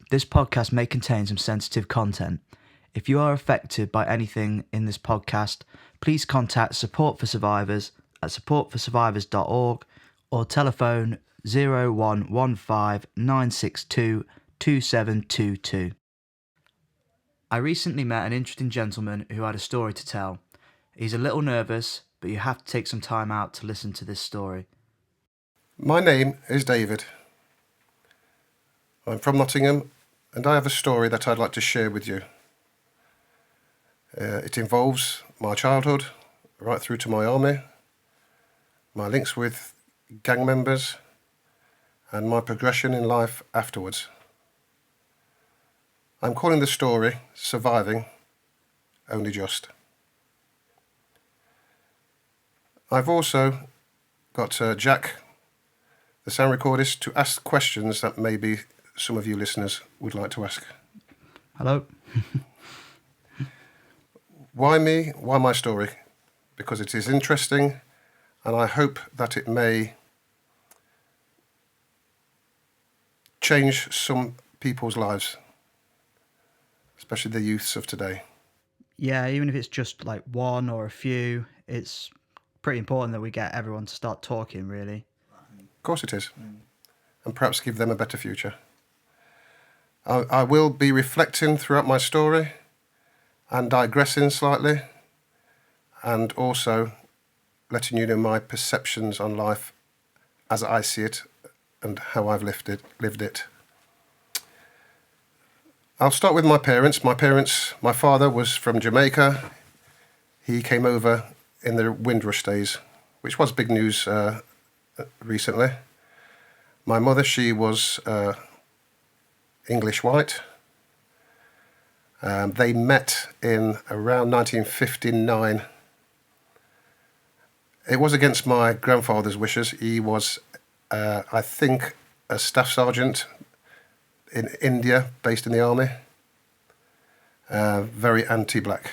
This podcast may contain some sensitive content. If you are affected by anything in this podcast, please contact Support for Survivors at supportforsurvivors.org or telephone 0115 962 2722. I recently met an interesting gentleman who had a story to tell. He's a little nervous, but you have to take some time out to listen to this story. My name is David. I'm from Nottingham, and I have a story that I'd like to share with you. It involves my childhood, right through to my army, my links with gang members, and my progression in life afterwards. I'm calling the story Surviving Only Just. I've also got Jack, the sound recordist, to ask questions that maybe some of you listeners would like to ask. Hello. Why me? Why my story? Because it is interesting, and I hope that it may change some people's lives, especially the youths of today. Yeah, even if it's just like one or a few, it's pretty important that we get everyone to start talking, really. Of course it is. And perhaps give them a better future. I will be reflecting throughout my story and digressing slightly, and also letting you know my perceptions on life as I see it and how I've lived it. I'll start with my parents. My father was from Jamaica. He came over in the Windrush days, which was big news recently. My mother, she was English white. They met in around 1959. It was against my grandfather's wishes. He was, I think, a staff sergeant in India, based in the army. Very anti-black.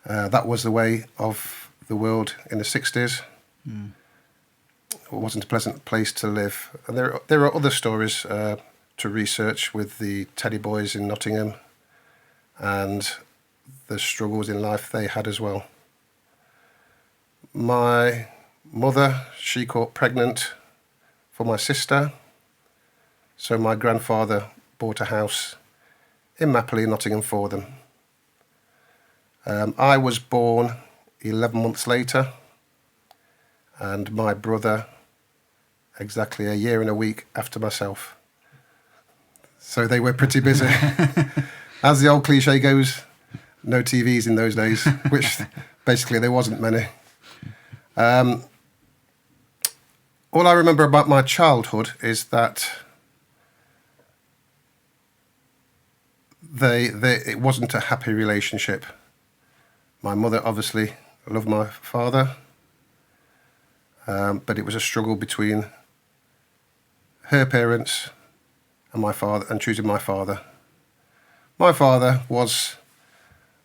That was the way of the world in the 60s. It wasn't a pleasant place to live. And there are other stories to research with the Teddy Boys in Nottingham and the struggles in life they had as well. My mother, she caught pregnant for my sister, so my grandfather bought a house in Mapley, Nottingham for them. I was born 11 months later, and my brother exactly a year and a week after myself. So they were pretty busy. As the old cliche goes, no TVs in those days, which basically there wasn't many. All I remember about my childhood is that it wasn't a happy relationship. My mother obviously loved my father, but it was a struggle between her parents and my father, and choosing my father. My father was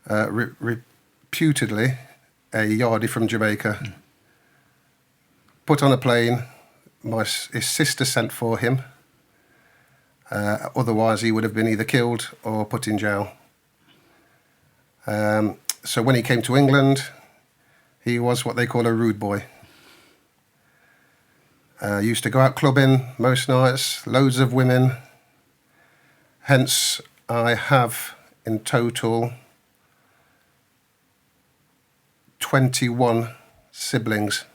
reputedly a yardie from Jamaica. Put on a plane, his sister sent for him. Otherwise, he would have been either killed or put in jail. So when he came to England, he was what they call a rude boy. Used to go out clubbing most nights, loads of women. Hence, I have in total 21 siblings.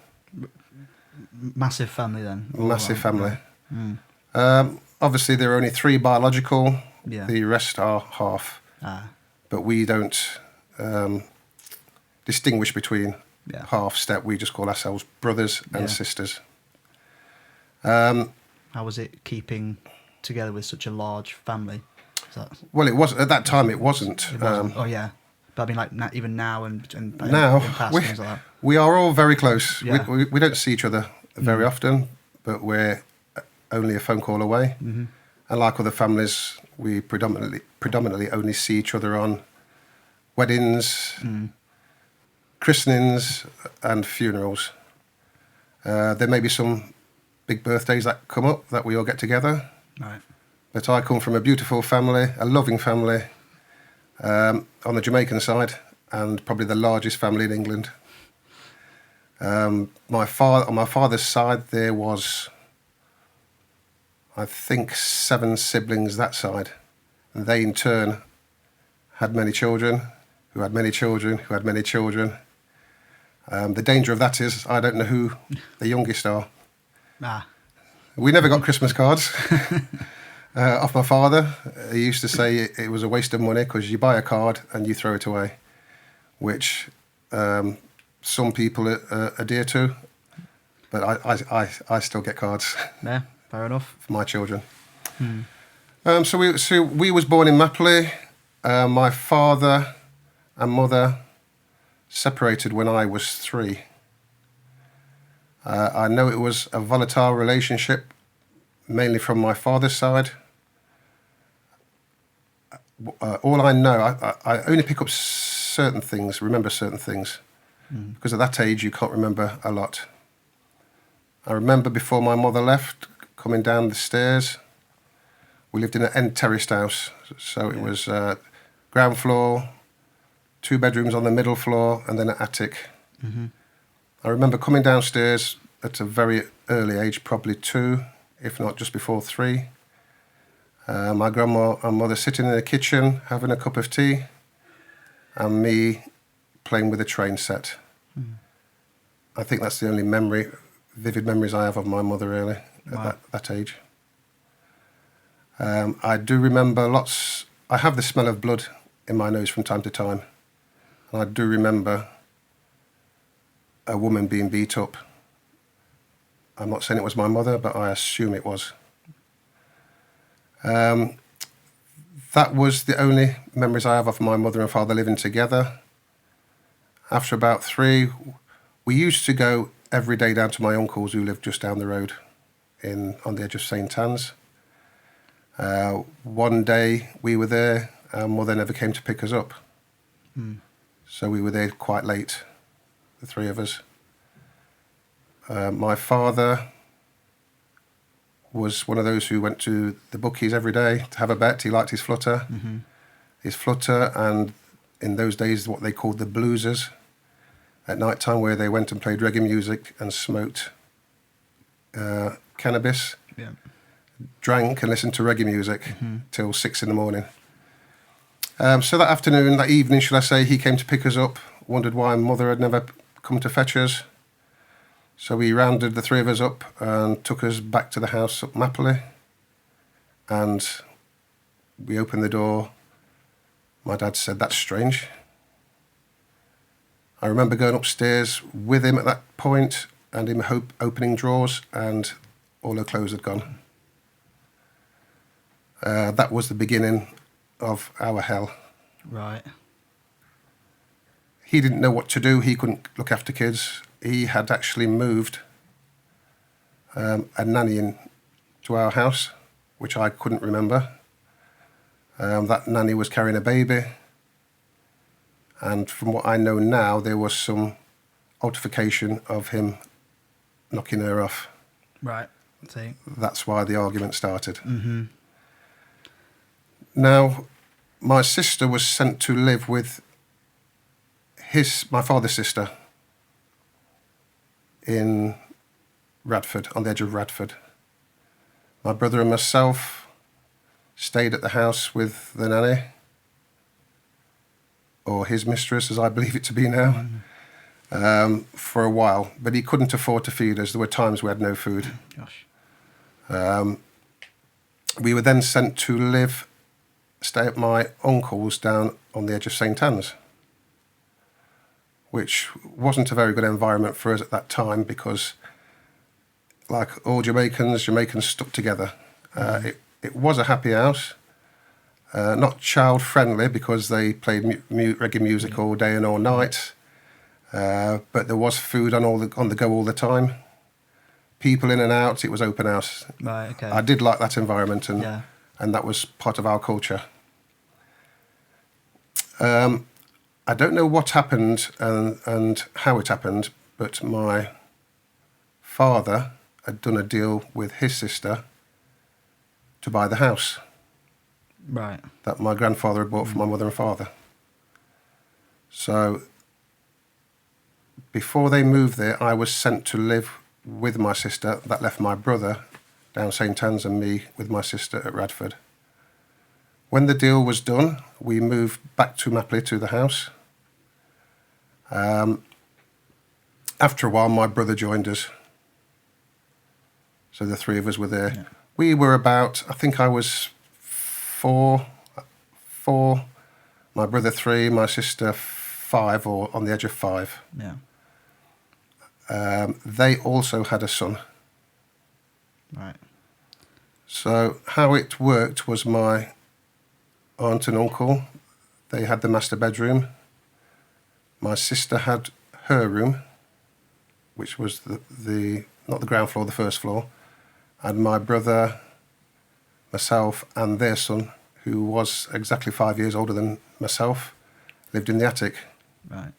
Massive family then. Massive family. Obviously, there are only 3 biological. Yeah. The rest are half. But we don't distinguish between half step. We just call ourselves brothers and sisters. How was it keeping together with such a large family? Well, it was at that time. It wasn't. Oh yeah, but I mean, like even now and now past, things like that. We are all very close. Yeah. We don't see each other very often, but we're only a phone call away. Mm-hmm. And like other families, we predominantly only see each other on weddings, christenings, and funerals. There may be some big birthdays that come up that we all get together. Right. But I come from a beautiful family, a loving family, on the Jamaican side, and probably the largest family in England. On my father's side, there was, I think, 7 siblings that side. And they, in turn, had many children, who had many children, who had many children. The danger of that is I don't know who the youngest are. Ah. We never got Christmas cards off my father. He used to say it was a waste of money because you buy a card and you throw it away, which some people adhere to, but I still get cards. Yeah, fair enough. For my children. So we was born in Mapley. My father and mother separated when I was 3. I know it was a volatile relationship, mainly from my father's side. All I know, I only pick up certain things, remember certain things, because at that age you can't remember a lot. I remember before my mother left, coming down the stairs. We lived in an end-terraced house, so it was ground floor, 2 bedrooms on the middle floor, and then an attic. I remember coming downstairs at a very early age, probably 2, if not just before 3. My grandma and mother sitting in the kitchen, having a cup of tea, and me playing with a train set. I think that's the only vivid memories I have of my mother, really, at that age. I do remember lots. I have the smell of blood in my nose from time to time. And I do remember a woman being beat up. I'm not saying it was my mother, but I assume it was. That was the only memories I have of my mother and father living together. After about 3, we used to go every day down to my uncle's who lived just down the road on the edge of St. Anne's. One day we were there, our mother never came to pick us up. So we were there quite late, the 3 of us. My father was one of those who went to the bookies every day to have a bet. He liked his flutter. His flutter, and in those days what they called the bluesers, at night time, where they went and played reggae music and smoked cannabis, drank and listened to reggae music till 6 in the morning. So that evening, should I say, he came to pick us up, wondered why mother had never come to fetch us. So he rounded the 3 of us up and took us back to the house up Mapley. And we opened the door. My dad said, "That's strange." I remember going upstairs with him at that point and him opening drawers, and all her clothes had gone. That was the beginning of our hell. Right. He didn't know what to do. He couldn't look after kids. He had actually moved a nanny into our house, which I couldn't remember. That nanny was carrying a baby. And from what I know now, there was some altercation of him knocking her off. Right. See. That's why the argument started. Now, my sister was sent to live with my father's sister in Radford, on the edge of Radford. My brother and myself stayed at the house with the nanny, or his mistress, as I believe it to be now, for a while. But he couldn't afford to feed us. There were times we had no food. Gosh. We were then sent to stay at my uncle's down on the edge of St. Anne's, which wasn't a very good environment for us at that time because, like all Jamaicans stuck together. It was a happy house, not child-friendly because they played reggae music all day and all night, but there was food on the go all the time. People in and out, it was open house. Right, okay. I did like that environment, and that was part of our culture. I don't know what happened and how it happened, but my father had done a deal with his sister to buy the house Right. that my grandfather had bought for my mother and father. So before they moved there, I was sent to live with my sister. That left my brother down St Anne's and me with my sister at Radford. When the deal was done, we moved back to Mapley to the house. After a while, my brother joined us. So the three of us were there. Yeah. We were about, I think I was four, my brother 3, my sister 5, or on the edge of 5. Yeah. They also had a son. Right. So how it worked was my aunt and uncle, they had the master bedroom. My sister had her room, which was the not the ground floor, the first floor. And my brother, myself, and their son, who was exactly 5 years older than myself, lived in the attic. Right.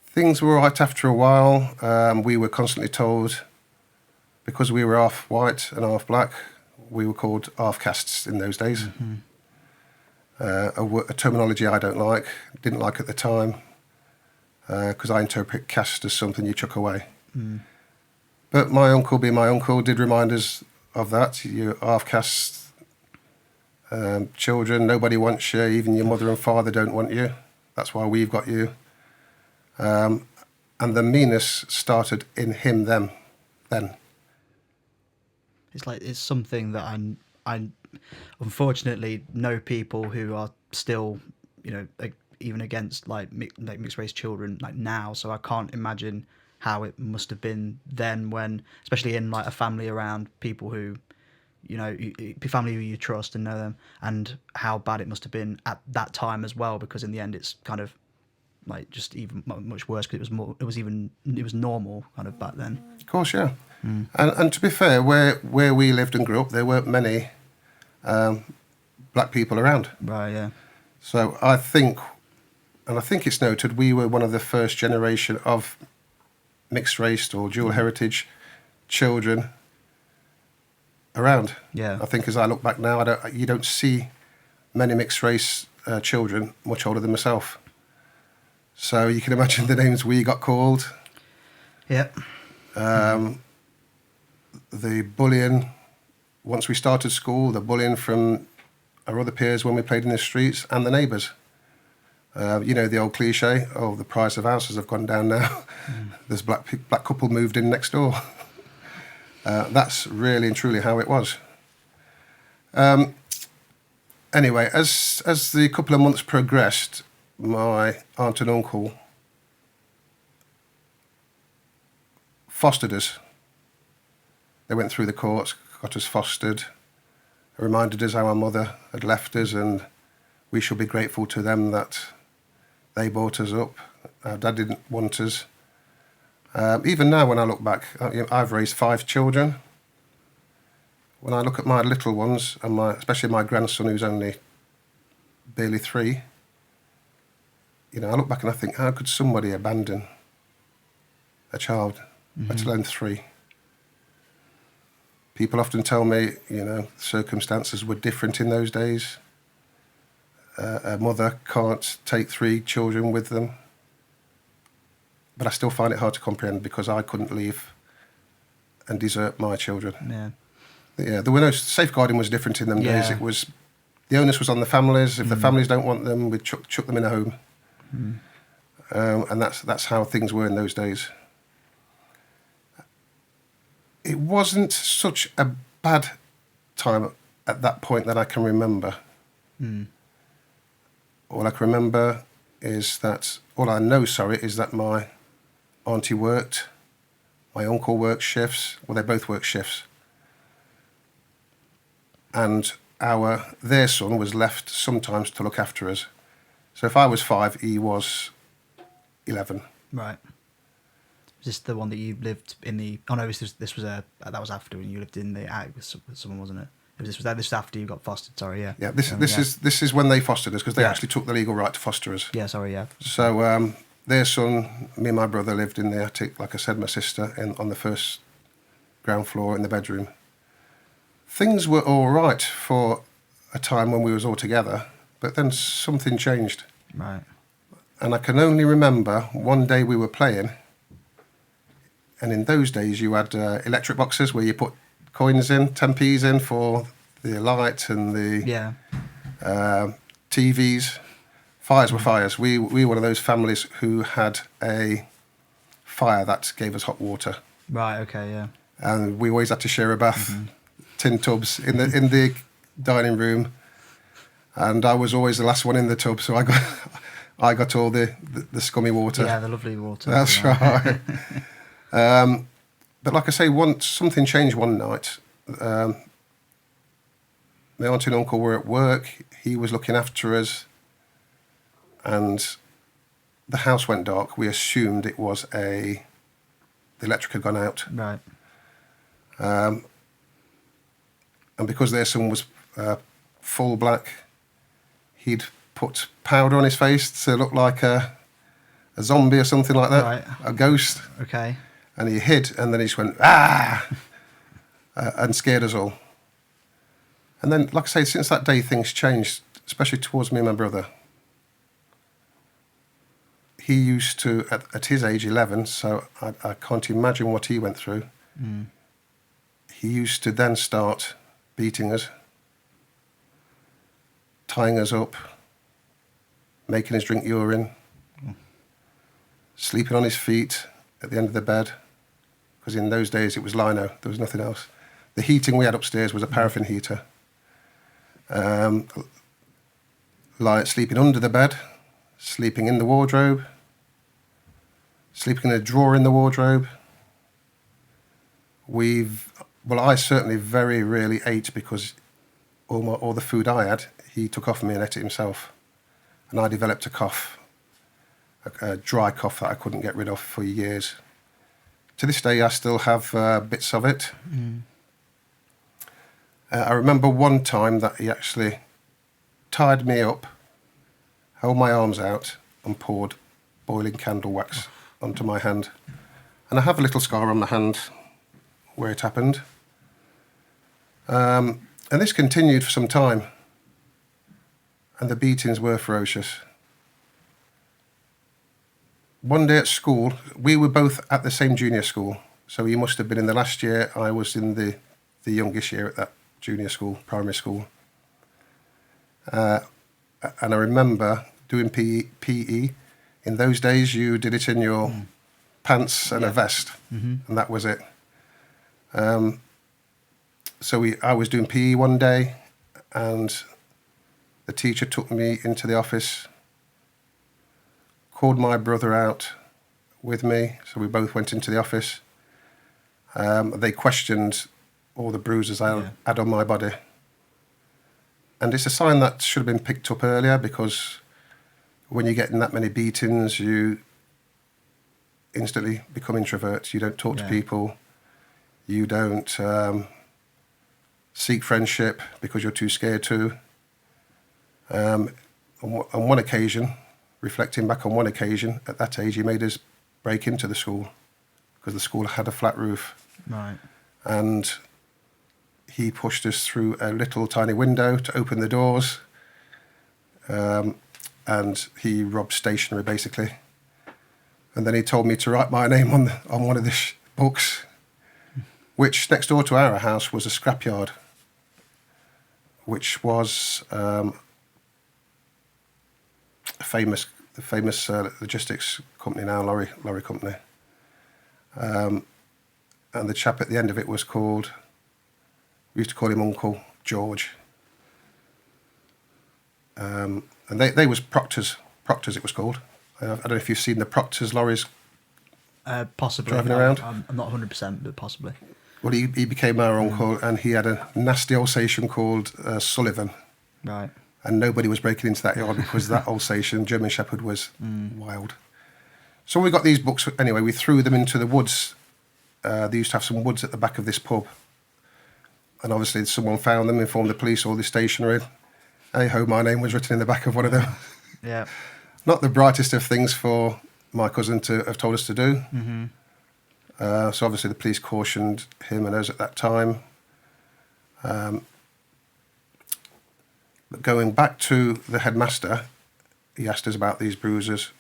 Things were all right after a while. We were constantly told, because we were half white and half black, we were called half castes in those days. Mm-hmm. A terminology I didn't like at the time, because I interpret caste as something you chuck away. Mm. But my uncle, being my uncle, did remind us of that. You're half caste children, nobody wants you, even your mother and father don't want you. That's why we've got you. And the meanness started in him then. It's something that I unfortunately know people who are still, even against mixed race children now. So I can't imagine how it must have been then, when, especially in a family around people who, family who you trust and know them, and how bad it must have been at that time as well. Because in the end, it's kind of just even much worse, because it was normal kind of back then. Of course, yeah. Mm. And to be fair, where we lived and grew up, there weren't many black people around. Right, yeah. So I think it's noted, we were one of the first generation of mixed race or dual heritage children around. Yeah. I think as I look back now, you don't see many mixed race children much older than myself. So you can imagine the names we got called. Yep. The bullying, once we started school, the bullying from our other peers when we played in the streets, and the neighbours. The old cliche, the price of houses have gone down now. Mm. This black couple moved in next door. That's really and truly how it was. Anyway, as the couple of months progressed, my aunt and uncle fostered us. They went through the courts, got us fostered, reminded us how our mother had left us, and we should be grateful to them that they brought us up. Our dad didn't want us. Even now, when I look back, I've raised 5 children. When I look at my little ones, and especially my grandson, who's only barely 3, I look back and I think, how could somebody abandon a child, let alone 3? People often tell me, circumstances were different in those days. A mother can't take 3 children with them. But I still find it hard to comprehend, because I couldn't leave and desert my children. Yeah. Yeah, there were no safeguarding was different in them days. It was, the onus was on the families. If the families don't want them, we'd chuck them in a home. Mm. And that's how things were in those days. It wasn't such a bad time at that point that I can remember. Mm. All I know is that my auntie worked, my uncle worked shifts. Well, they both worked shifts. And their son was left sometimes to look after us. So if I was 5, he was 11. Right. Is this the one that you lived in the? Oh no, this was that was after, when you lived in the attic with someone, wasn't it? This was after you got fostered. Sorry, yeah. Yeah, this is when they fostered us, because they actually took the legal right to foster us. Yeah, sorry, yeah. So their son, me and my brother lived in the attic. Like I said, my sister on the first ground floor in the bedroom. Things were all right for a time when we was all together, but then something changed. Right. And I can only remember one day we were playing, and in those days you had electric boxes where you put coins in, 10p's in for the light and the TVs. Fires were fires. We were one of those families who had a fire that gave us hot water. Right, okay, yeah. And we always had to share a bath, tin tubs in the dining room. And I was always the last one in the tub, so I got all the scummy water. Yeah, the lovely water. That's right. But like I say, something changed one night. My auntie and uncle were at work. He was looking after us. And the house went dark. We assumed it was the electric had gone out. Right. And because their son was full black, he'd put powder on his face to look like a zombie or something like that, Right. a ghost. Okay. And he hid, and then he just went, ah, and scared us all. And then, like I say, since that day, things changed, especially towards me and my brother. He used to, at his age, 11, so I can't imagine what he went through. Mm. He used to then start beating us, tying us up, making us drink urine, sleeping on his feet at the end of the bed, because in those days it was lino, there was nothing else. The heating we had upstairs was a paraffin heater. Sleeping under the bed, sleeping in the wardrobe, sleeping in a drawer in the wardrobe. I certainly very rarely ate because all the food I had, he took off me and ate it himself. And I developed a cough, a dry cough that I couldn't get rid of for years. To this day, I still have bits of it. Mm. I remember one time that he actually tied me up, held my arms out, and poured boiling candle wax onto my hand. And I have a little scar on my hand where it happened. And this continued for some time. And the beatings were ferocious. One day at school, we were both at the same junior school. So he must have been in the last year. I was in the youngest year at that junior school, primary school. And I remember doing PE. In those days, you did it in your pants and a vest, and that was it. So I was doing PE one day, and the teacher took me into the office, called my brother out with me, so we both went into the office. They questioned all the bruises I had on my body. And it's a sign that should have been picked up earlier, because when you're getting that many beatings, you instantly become introverts. You don't talk to people. You don't seek friendship because you're too scared to. On one occasion, reflecting back on one occasion, at that age, he made us break into the school because the school had a flat roof. Right. And he pushed us through a little tiny window to open the doors. And he robbed stationery, basically. And then he told me to write my name on one of the books, which next door to our house was a scrapyard, which was the famous logistics company now, lorry company. And the chap at the end of it was called, we used to call him Uncle George. And they was Proctors it was called. I don't know if you've seen the Proctors lorries Possibly. driving around. I'm not 100%, but possibly. Well, he became our uncle, and he had a nasty Alsatian called Sullivan. Right. And nobody was breaking into that yard because that Alsatian German Shepherd was wild. So we got these books. Anyway, we threw them into the woods. They used to have some woods at the back of this pub. And obviously someone found them, informed the police, all the stationery. Hey-ho, my name was written in the back of one of them. Yeah. Not the brightest of things for my cousin to have told us to do. So obviously the police cautioned him and us at that time. But going back to the headmaster, he asked us about these bruises.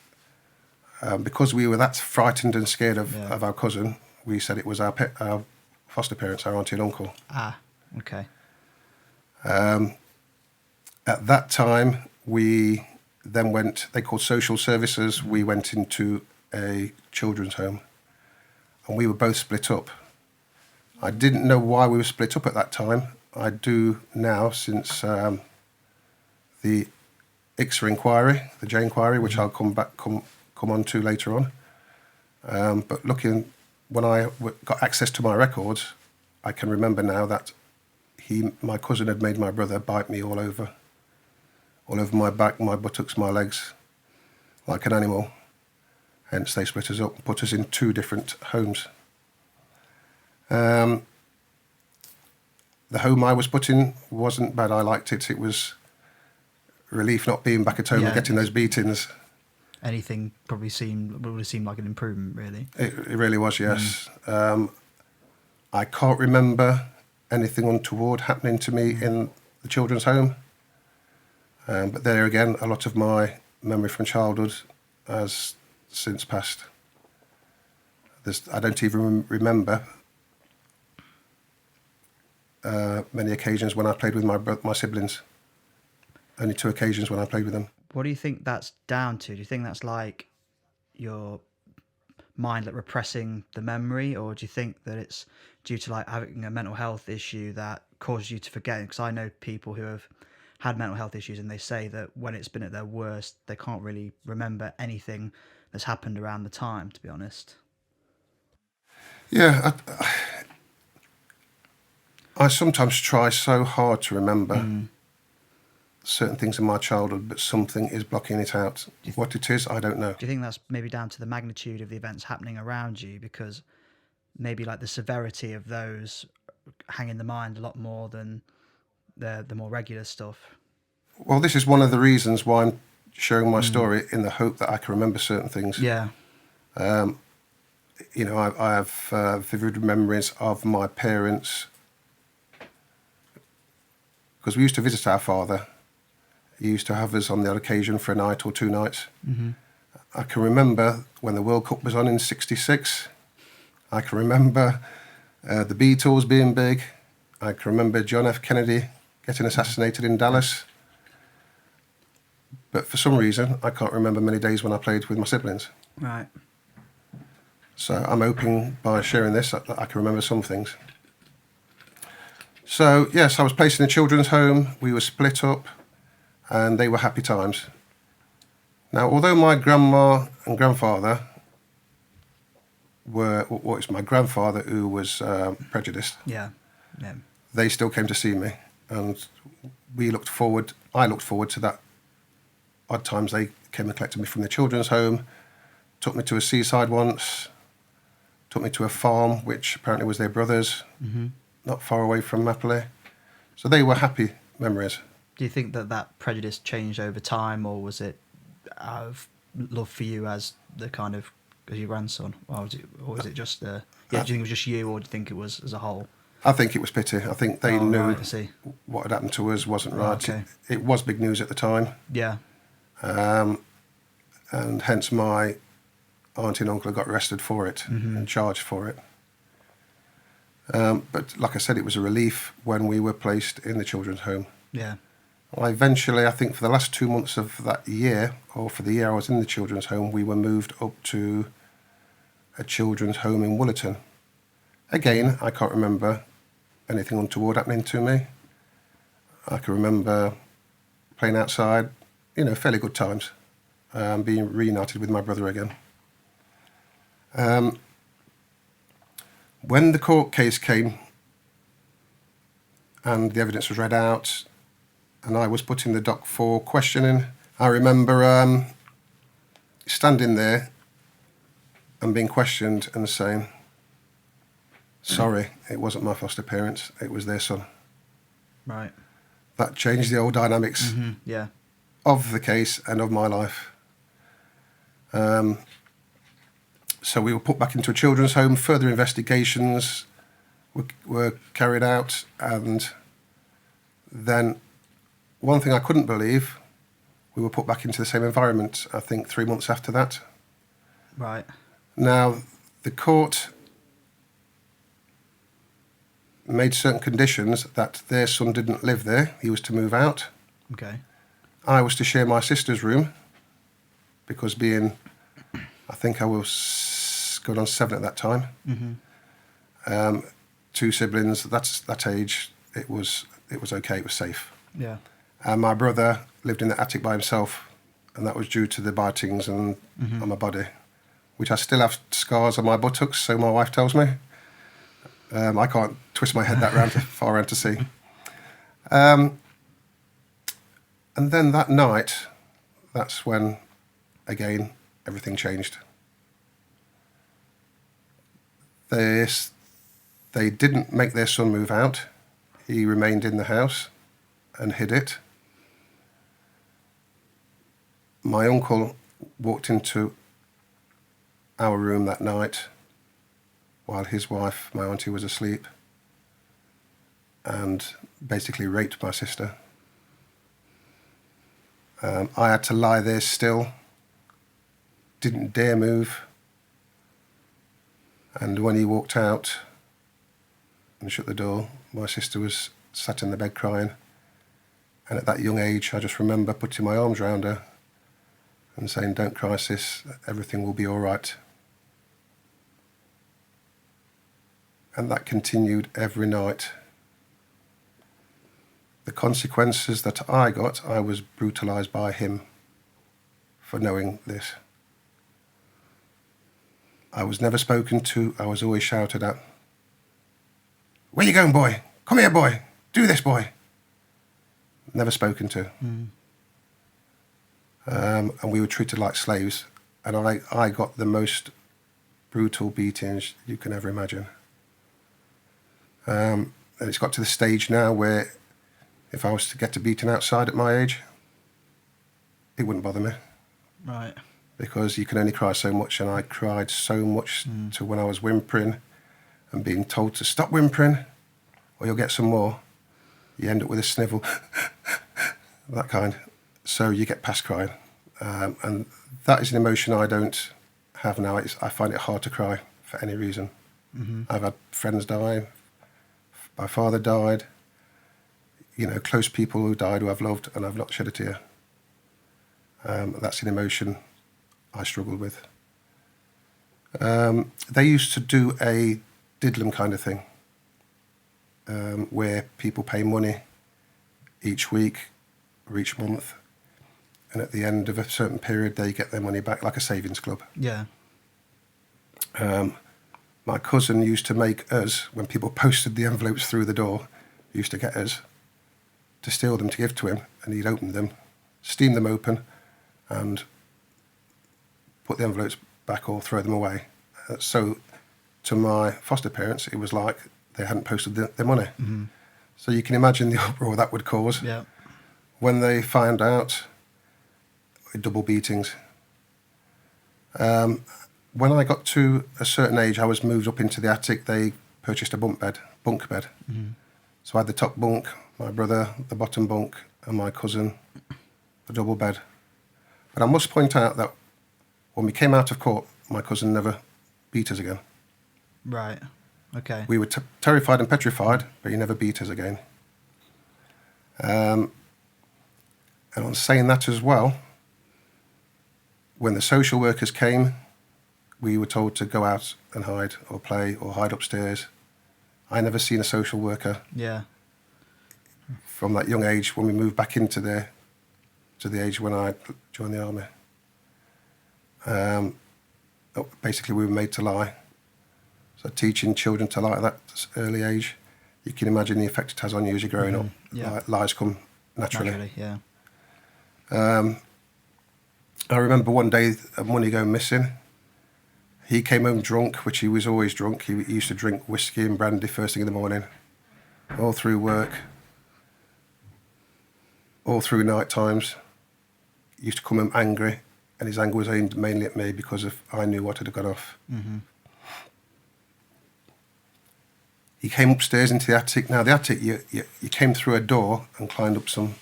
Because we were that frightened and scared of our cousin, we said it was our foster parents, our auntie and uncle. Ah, okay. At that time, we then went, they called social services, we went into a children's home, and we were both split up. I didn't know why we were split up at that time. I do now, since the ICSA inquiry, the J inquiry, which I'll come on to later on. But looking, when I got access to my records, I can remember now that my cousin had made my brother bite me all over my back, my buttocks, my legs, like an animal. Hence they split us up and put us in 2 different homes. The home I was put in wasn't bad. I liked it. It was relief not being back at home and getting those beatings. Anything would have seemed like an improvement, really. It really was, yes. I can't remember anything untoward happening to me in the children's home. But there again, a lot of my memory from childhood has since passed. I don't even remember many occasions when I played with my siblings. Only 2 occasions when I played with them. What do you think that's down to? Do you think that's like your mind like repressing the memory, or do you think that it's due to like having a mental health issue that causes you to forget? Because I know people who have had mental health issues and they say that when it's been at their worst, they can't really remember anything that's happened around the time, to be honest. Yeah, I sometimes try so hard to remember certain things in my childhood, but something is blocking it out. What it is, I don't know. Do you think that's maybe down to the magnitude of the events happening around you? Because maybe like the severity of those hang in the mind a lot more than the more regular stuff. Well, this is one of the reasons why I'm sharing my story, in the hope that I can remember certain things. Yeah. You know, I have vivid memories of my parents, because we used to visit our father. He used to have us on the odd occasion for a night or 2 nights. I can remember when the World Cup was on in '66. I can remember the Beatles being big. I can remember John F. Kennedy getting assassinated in Dallas. But for some reason, I can't remember many days when I played with my siblings. Right. So I'm hoping by sharing this that I can remember some things. So, yes, I was placed in a children's home. We were split up, and they were happy times. Now, although my grandma and grandfather it's my grandfather who was prejudiced. Yeah. They still came to see me, and I looked forward to that odd times they came and collected me from the children's home, took me to a seaside once, took me to a farm, which apparently was their brother's, not far away from Mapley. So they were happy memories. Do you think that prejudice changed over time, or was it out of love for you as the kind of as your grandson, or was it just do you think it was just you, or do you think it was as a whole? I think it was pity. I think they knew right, I see. what had happened to us wasn't right. Okay. It was big news at the time. Yeah. And hence my auntie and uncle got arrested for it and charged for it. But like I said, it was a relief when we were placed in the children's home. Yeah. Well, eventually, I think for the last 2 months of that year, or for the year I was in the children's home, we were moved up to a children's home in Woolerton. Again, I can't remember anything untoward happening to me. I can remember playing outside, fairly good times, being reunited with my brother again. When the court case came and the evidence was read out and I was put in the dock for questioning, I remember standing there and being questioned and saying, sorry, it wasn't my foster parents, it was their son. Right. That changed the old dynamics Yeah. of the case and of my life. So we were put back into a children's home. Further investigations were carried out, and then one thing I couldn't believe, we were put back into the same environment, I think 3 months after that. Right. Now, the court made certain conditions that their son didn't live there. He was to move out. Okay. I was to share my sister's room because being, I think I was going on 7 at that time. Mm-hmm. 2 siblings, that age, it was okay, it was safe. Yeah. And my brother lived in the attic by himself, and that was due to the bitings and on my body, which I still have scars on my buttocks, so my wife tells me. I can't twist my head that far around to see. And then that night, that's when, again, everything changed. They didn't make their son move out. He remained in the house and hid it. My uncle walked into our room that night while his wife, my auntie, was asleep, and basically raped my sister. I had to lie there still, didn't dare move, and when he walked out and shut the door, my sister was sat in the bed crying, and at that young age I just remember putting my arms around her and saying, "Don't cry, sis, everything will be all right." And that continued every night. The consequences that I got, I was brutalised by him for knowing this. I was never spoken to, I was always shouted at. "Where you going, boy? Come here, boy. Do this, boy." Never spoken to. And we were treated like slaves. And I got the most brutal beatings you can ever imagine. And it's got to the stage now where if I was to get beaten outside at my age, it wouldn't bother me. Right. Because you can only cry so much, and I cried so much to when I was whimpering and being told to stop whimpering or you'll get some more. You end up with a snivel, that kind. So you get past crying. And that is an emotion I don't have now. I find it hard to cry for any reason. I've had friends die. My father died. You know, close people who died who I've loved, and I've not shed a tear. That's an emotion I struggled with. They used to do a diddlem kind of thing, where people pay money each week or each month, and at the end of a certain period they get their money back, like a savings club. Yeah. My cousin used to make us, when people posted the envelopes through the door, he used to get us to steal them to give to him, and he'd open them, steam them open, and put the envelopes back or throw them away. So to my foster parents, it was like they hadn't posted their money. So you can imagine the uproar that would cause. Yeah. When they found out, double beatings. When I got to a certain age, I was moved up into the attic. They purchased a bunk bed. So I had the top bunk, my brother, the bottom bunk, and my cousin, the double bed. But I must point out that when we came out of court, my cousin never beat us again. Right. Okay. We were terrified and petrified, but he never beat us again. And on saying that as well, when the social workers came, we were told to go out and hide or play or hide upstairs. I never seen a social worker. Yeah. From that young age when we moved back into there to the age when I joined the army. Basically, we were made to lie. So teaching children to lie at that early age, you can imagine the effect it has on you as you're growing up. Yeah. Lies come naturally. Yeah. I remember one day money going missing. He came home drunk, which he was always drunk. He used to drink whiskey and brandy first thing in the morning, all through work, all through night times. He used to come home angry, and his anger was aimed mainly at me because I knew what had gone off. Mm-hmm. He came upstairs into the attic. Now, the attic, you came through a door and climbed up some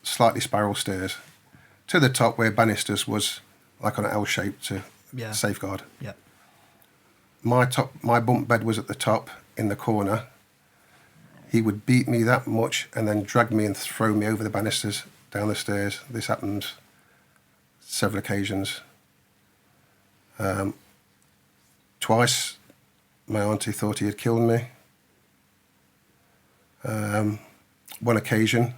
slightly spiral stairs to the top where banisters was like on an L shape to safeguard. Yeah. My bunk bed was at the top in the corner. He would beat me that much and then drag me and throw me over the banisters down the stairs. This happened several occasions. Twice, my auntie thought he had killed me. One occasion,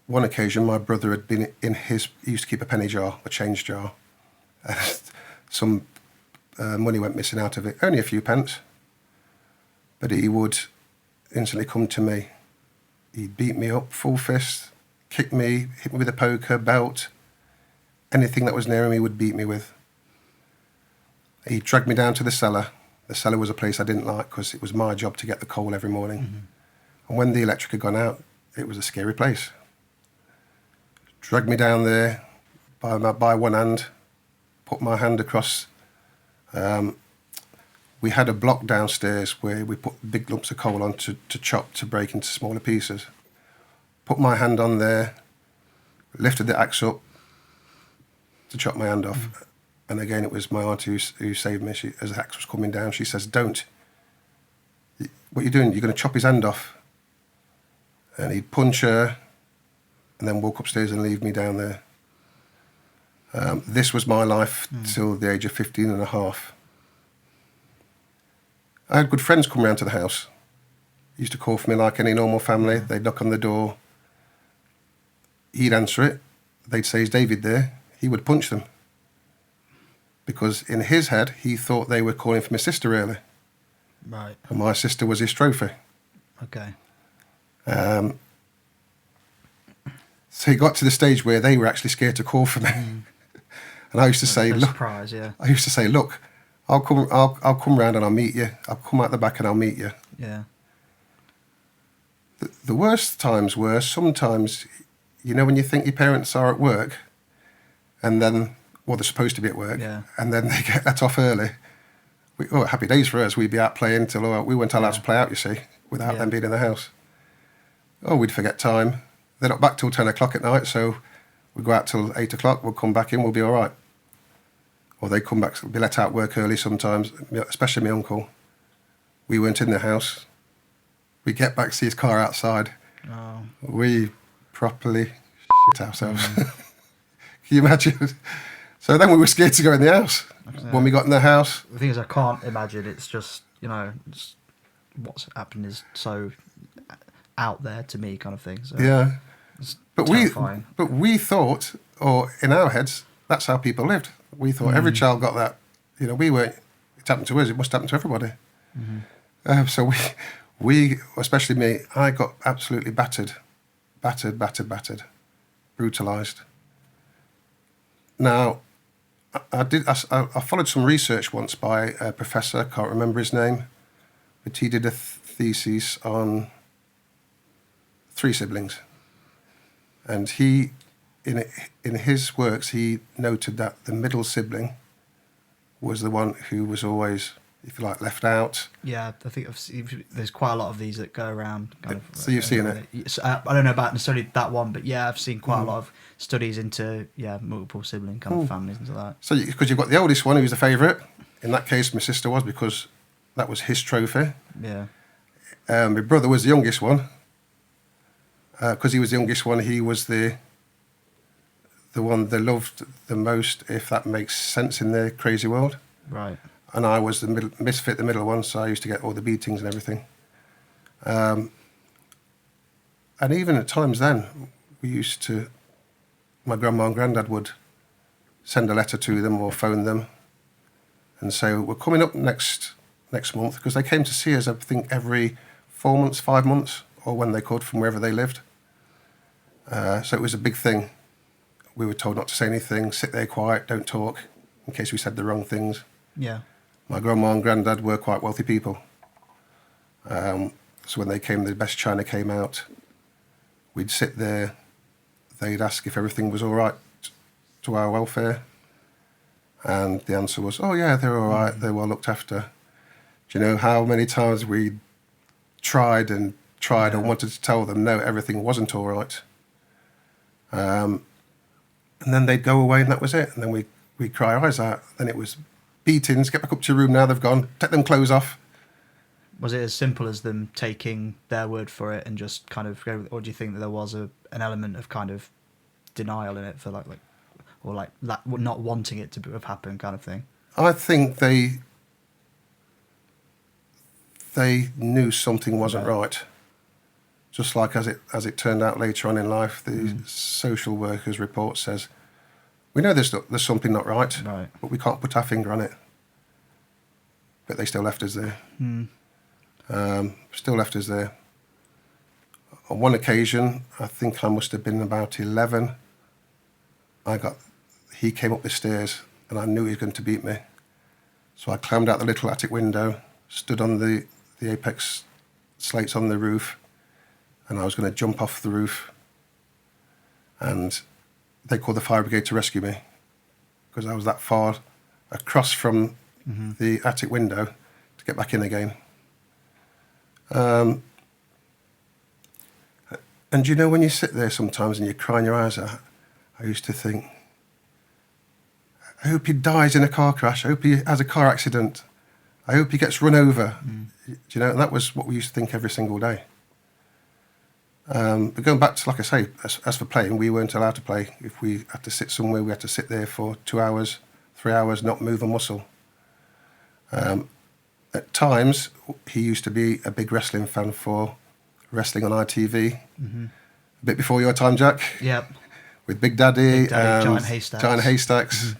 my brother had been he used to keep a penny jar, a change jar. Some money went missing out of it, only a few pence. But he would instantly come to me. He'd beat me up, full fist, kick me, hit me with a poker, belt. Anything that was near him, he would beat me with. He dragged me down to the cellar. The cellar was a place I didn't like because it was my job to get the coal every morning. Mm-hmm. And when the electric had gone out, it was a scary place. Dragged me down there by one hand, put my hand across. We had a block downstairs where we put big lumps of coal on to chop, to break into smaller pieces. Put my hand on there, lifted the axe up to chop my hand off. Mm. And again, it was my auntie who saved me. As the axe was coming down, she says, "Don't. What are you doing? You're going to chop his hand off." And he'd punch her and then walk upstairs and leave me down there. This was my life till the age of 15 and a half. I had good friends come round to the house. Used to call for me like any normal family. They'd knock on the door. He'd answer it. They'd say, "Is David there?" He would punch them. Because in his head, he thought they were calling for my sister, really. Right. And my sister was his trophy. Okay. So he got to the stage where they were actually scared to call for me. Mm. And I used to say, "Look," surprise, yeah. I used to say, "Look, I'll come round and I'll meet you. I'll come out the back and I'll meet you." Yeah. The worst times were sometimes, when you think your parents are at work, and then, well, they're supposed to be at work, and then they get let off early. Happy days for us. We'd be out playing till we weren't allowed to play out, you see, without them being in the house. We'd forget time. They're not back till 10 o'clock at night, so we'd go out till 8 o'clock. We'll come back in. We'll be all right. Or they come back, be let out work early sometimes, especially my uncle. We weren't in the house. We get back, see his car outside. Oh. We properly shit ourselves. Can you imagine? So then we were scared to go in the house. When we got in the house. The thing is, I can't imagine. It's just, what's happened is so out there to me, kind of thing. So yeah. But terrifying. we thought, or in our heads, that's how people lived. We thought every child got that. It happened to us. It must happen to everybody. Mm-hmm. So we, especially me, I got absolutely battered, brutalised. Now, I followed some research once by a professor. I can't remember his name, but he did a thesis on 3 siblings, and he. In his works, he noted that the middle sibling was the one who was always, if you like, left out. Yeah, I think there's quite a lot of these that go around. So you've seen it? I don't know about necessarily that one, but yeah, I've seen quite a lot of studies into multiple sibling kind of families and like that. So because you've got the oldest one who's the favourite. In that case, my sister was, because that was his trophy. Yeah. My brother was the youngest one. Because he was the youngest one, he was the one they loved the most, if that makes sense in their crazy world. Right. And I was the misfit, the middle one, so I used to get all the beatings and everything. And even at times then, my grandma and granddad would send a letter to them or phone them and say, "We're coming up next month," because they came to see us, I think, every 4 months, 5 months, or when they could, from wherever they lived. So it was a big thing. We were told not to say anything, sit there quiet, don't talk, in case we said the wrong things. Yeah. My grandma and granddad were quite wealthy people. So when they came, the best china came out. We'd sit there. They'd ask if everything was all right to our welfare? And the answer was, oh yeah, they're all right, they're well looked after. Do you know how many times we tried and wanted to tell them, no, everything wasn't all right. And then they'd go away and that was it. And then we'd cry our eyes out. Then it was beatings, get back up to your room now, they've gone, take them clothes off. Was it as simple as them taking their word for it and just kind of go, or do you think that there was an element of kind of denial in it for like not wanting it to have happened kind of thing? I think they knew something wasn't right. Just like as it turned out later on in life, the social worker's report says, we know there's something not right, but we can't put our finger on it. But they still left us there. Still left us there. On one occasion, I think I must have been about 11, he came up the stairs and I knew he was going to beat me. So I climbed out the little attic window, stood on the apex slates on the roof, and I was going to jump off the roof. And they called the fire brigade to rescue me because I was that far across from the attic window to get back in again. And you know, when you sit there sometimes and you're crying your eyes out, I used to think, I hope he dies in a car crash. I hope he has a car accident. I hope he gets run over. Do you know? And that was what we used to think every single day. But going back to, like I say, as for playing, we weren't allowed to play. If we had to sit somewhere, we had to sit there for 2 hours, 3 hours, not move a muscle. At times, he used to be a big wrestling fan for wrestling on ITV. A bit before your time, Jack. Yep. With Big Daddy, and Giant Haystacks.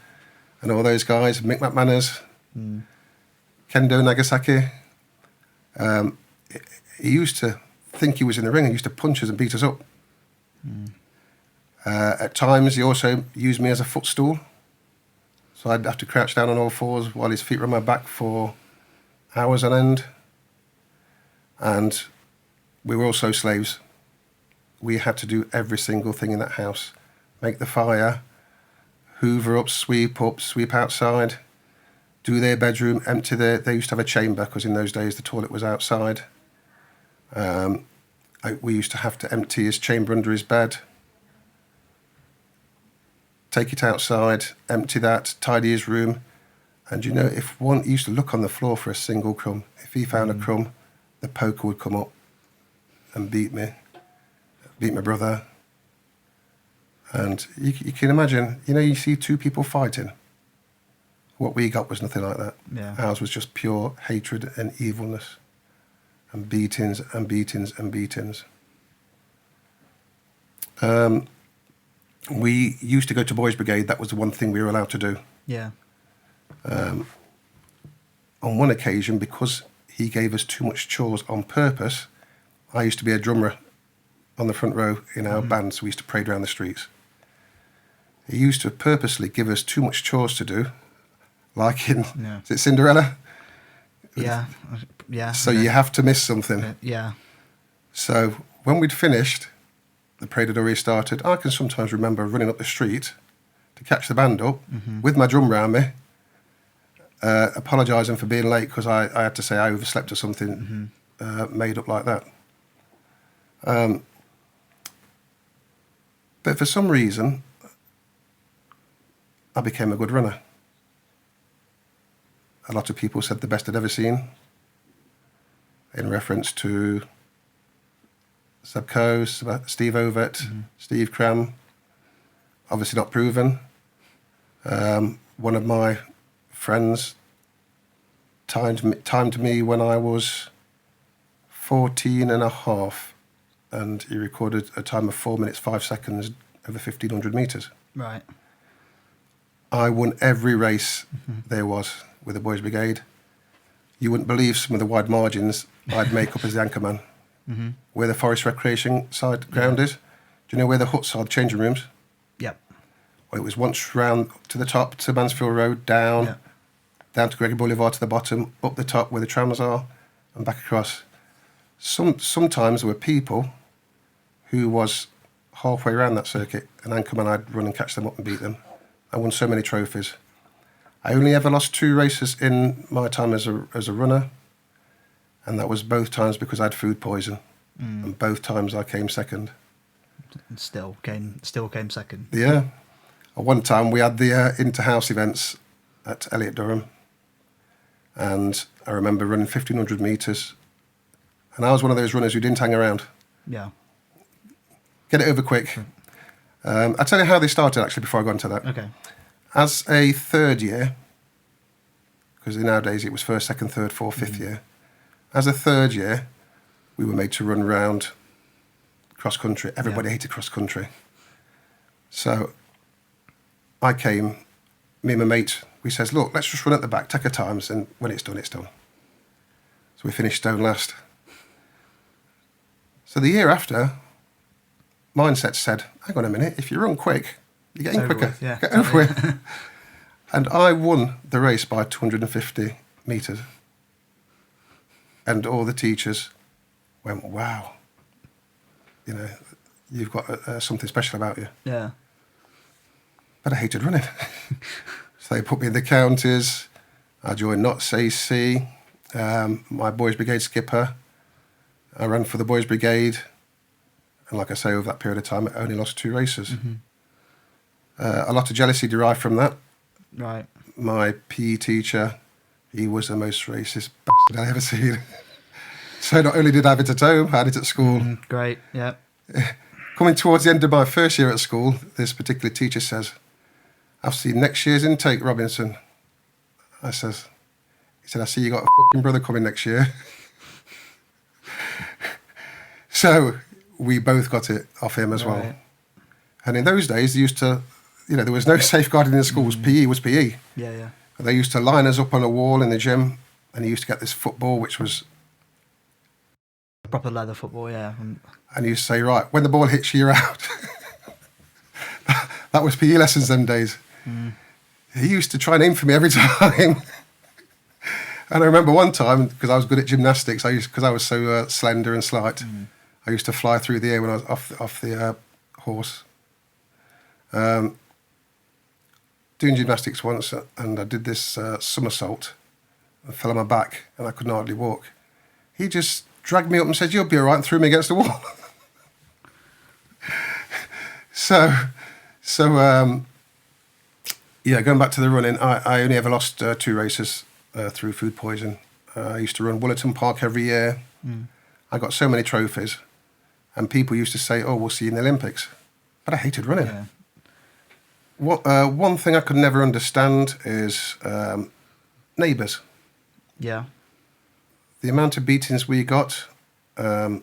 And all those guys, Mick McManus, Kendo Nagasaki. He used to think he was in the ring and used to punch us and beat us up. At times, he also used me as a footstool. So I'd have to crouch down on all fours while his feet were on my back for hours on end. And we were also slaves. We had to do every single thing in that house. Make the fire, hoover up, sweep outside, do their bedroom, empty they used to have a chamber because in those days the toilet was outside. We used to have to empty his chamber under his bed, take it outside, empty that, tidy his room. And you know, if one used to look on the floor for a single crumb, if he found a crumb, the poker would come up and beat me, beat my brother. And you can imagine, you know, you see two people fighting. What we got was nothing like that. Yeah. Ours was just pure hatred and evilness and beatings and beatings and beatings. We used to go to Boys Brigade. That was the one thing we were allowed to do. Yeah. On one occasion, because he gave us too much chores on purpose, I used to be a drummer on the front row in our band, so we used to parade around the streets. He used to purposely give us too much chores to do, like in, is it Cinderella? Yeah. Yeah. So you have to miss something. Yeah. So when we'd finished, the parade had already started. I can sometimes remember running up the street to catch the band up with my drum round me, apologising for being late because I had to say I overslept or something made up like that. But for some reason, I became a good runner. A lot of people said the best I'd ever seen in reference to Seb Coe, Steve Ovett, Steve Cram. Obviously not proven. One of my friends timed me when I was 14 and a half, and he recorded a time of 4 minutes, 5 seconds over 1,500 metres. Right. I won every race there was with the Boys Brigade. You wouldn't believe some of the wide margins I'd make up as the anchorman. Where the Forest Recreation side ground is. Do you know where the huts are, the changing rooms? Yep. Well, it was once round to the top to Mansfield Road, down to Gregory Boulevard to the bottom, up the top where the trams are, and back across. Sometimes there were people who was halfway around that circuit, an anchorman, I'd run and catch them up and beat them. I won so many trophies. I only ever lost 2 races in my time as a runner, and that was both times because I had food poison, and both times I came second. And still came second. Yeah. At one time we had the inter-house events at Elliot Durham, and I remember running 1,500 metres, and I was one of those runners who didn't hang around. Yeah. Get it over quick. I'll tell you how they started, actually, before I go into that. Okay. As a third year, because nowadays it was first, second, third, fourth, fifth year. As a third year, we were made to run round cross country. Everybody hated cross country. So I came, me and my mate, we says, look, let's just run at the back, take our times, and when it's done, it's done. So we finished stone last. So the year after, mindset said, hang on a minute, if you run quick, you're getting quicker. With, yeah. Get over it. And I won the race by 250 metres. And all the teachers went, wow, you know, you've got something special about you. Yeah. But I hated running. So they put me in the counties. I joined Notts AC, my boys brigade skipper. I ran for the boys brigade. And like I say, over that period of time, I only lost 2 races. Mm-hmm. A lot of jealousy derived from that. Right. My PE teacher, he was the most racist bastard I ever seen. So not only did I have it at home, I had it at school. Great, yeah. Coming towards the end of my first year at school, this particular teacher says, I've seen next year's intake, Robinson. He said, I see you got a fucking brother coming next year. So we both got it off him as well. And in those days, they used to, you know, there was no safeguarding in the schools. PE was PE. Yeah, yeah. And they used to line us up on a wall in the gym, and he used to get this football, which was... Proper leather football, yeah. And he used to say, right, when the ball hits you, you're out. That was PE lessons them days. He used to try and aim for me every time. And I remember one time, because I was good at gymnastics, because I was so slender and slight, I used to fly through the air when I was off the horse. Doing gymnastics once, and I did this somersault and fell on my back, and I could hardly walk. He just dragged me up and said, you'll be all right, and threw me against the wall. So going back to the running, I only ever lost 2 races through food poison. I used to run Woolerton Park every year. I got so many trophies, and people used to say, oh, we'll see you in the Olympics. But I hated running. Yeah. One thing I could never understand is neighbours. Yeah. The amount of beatings we got, they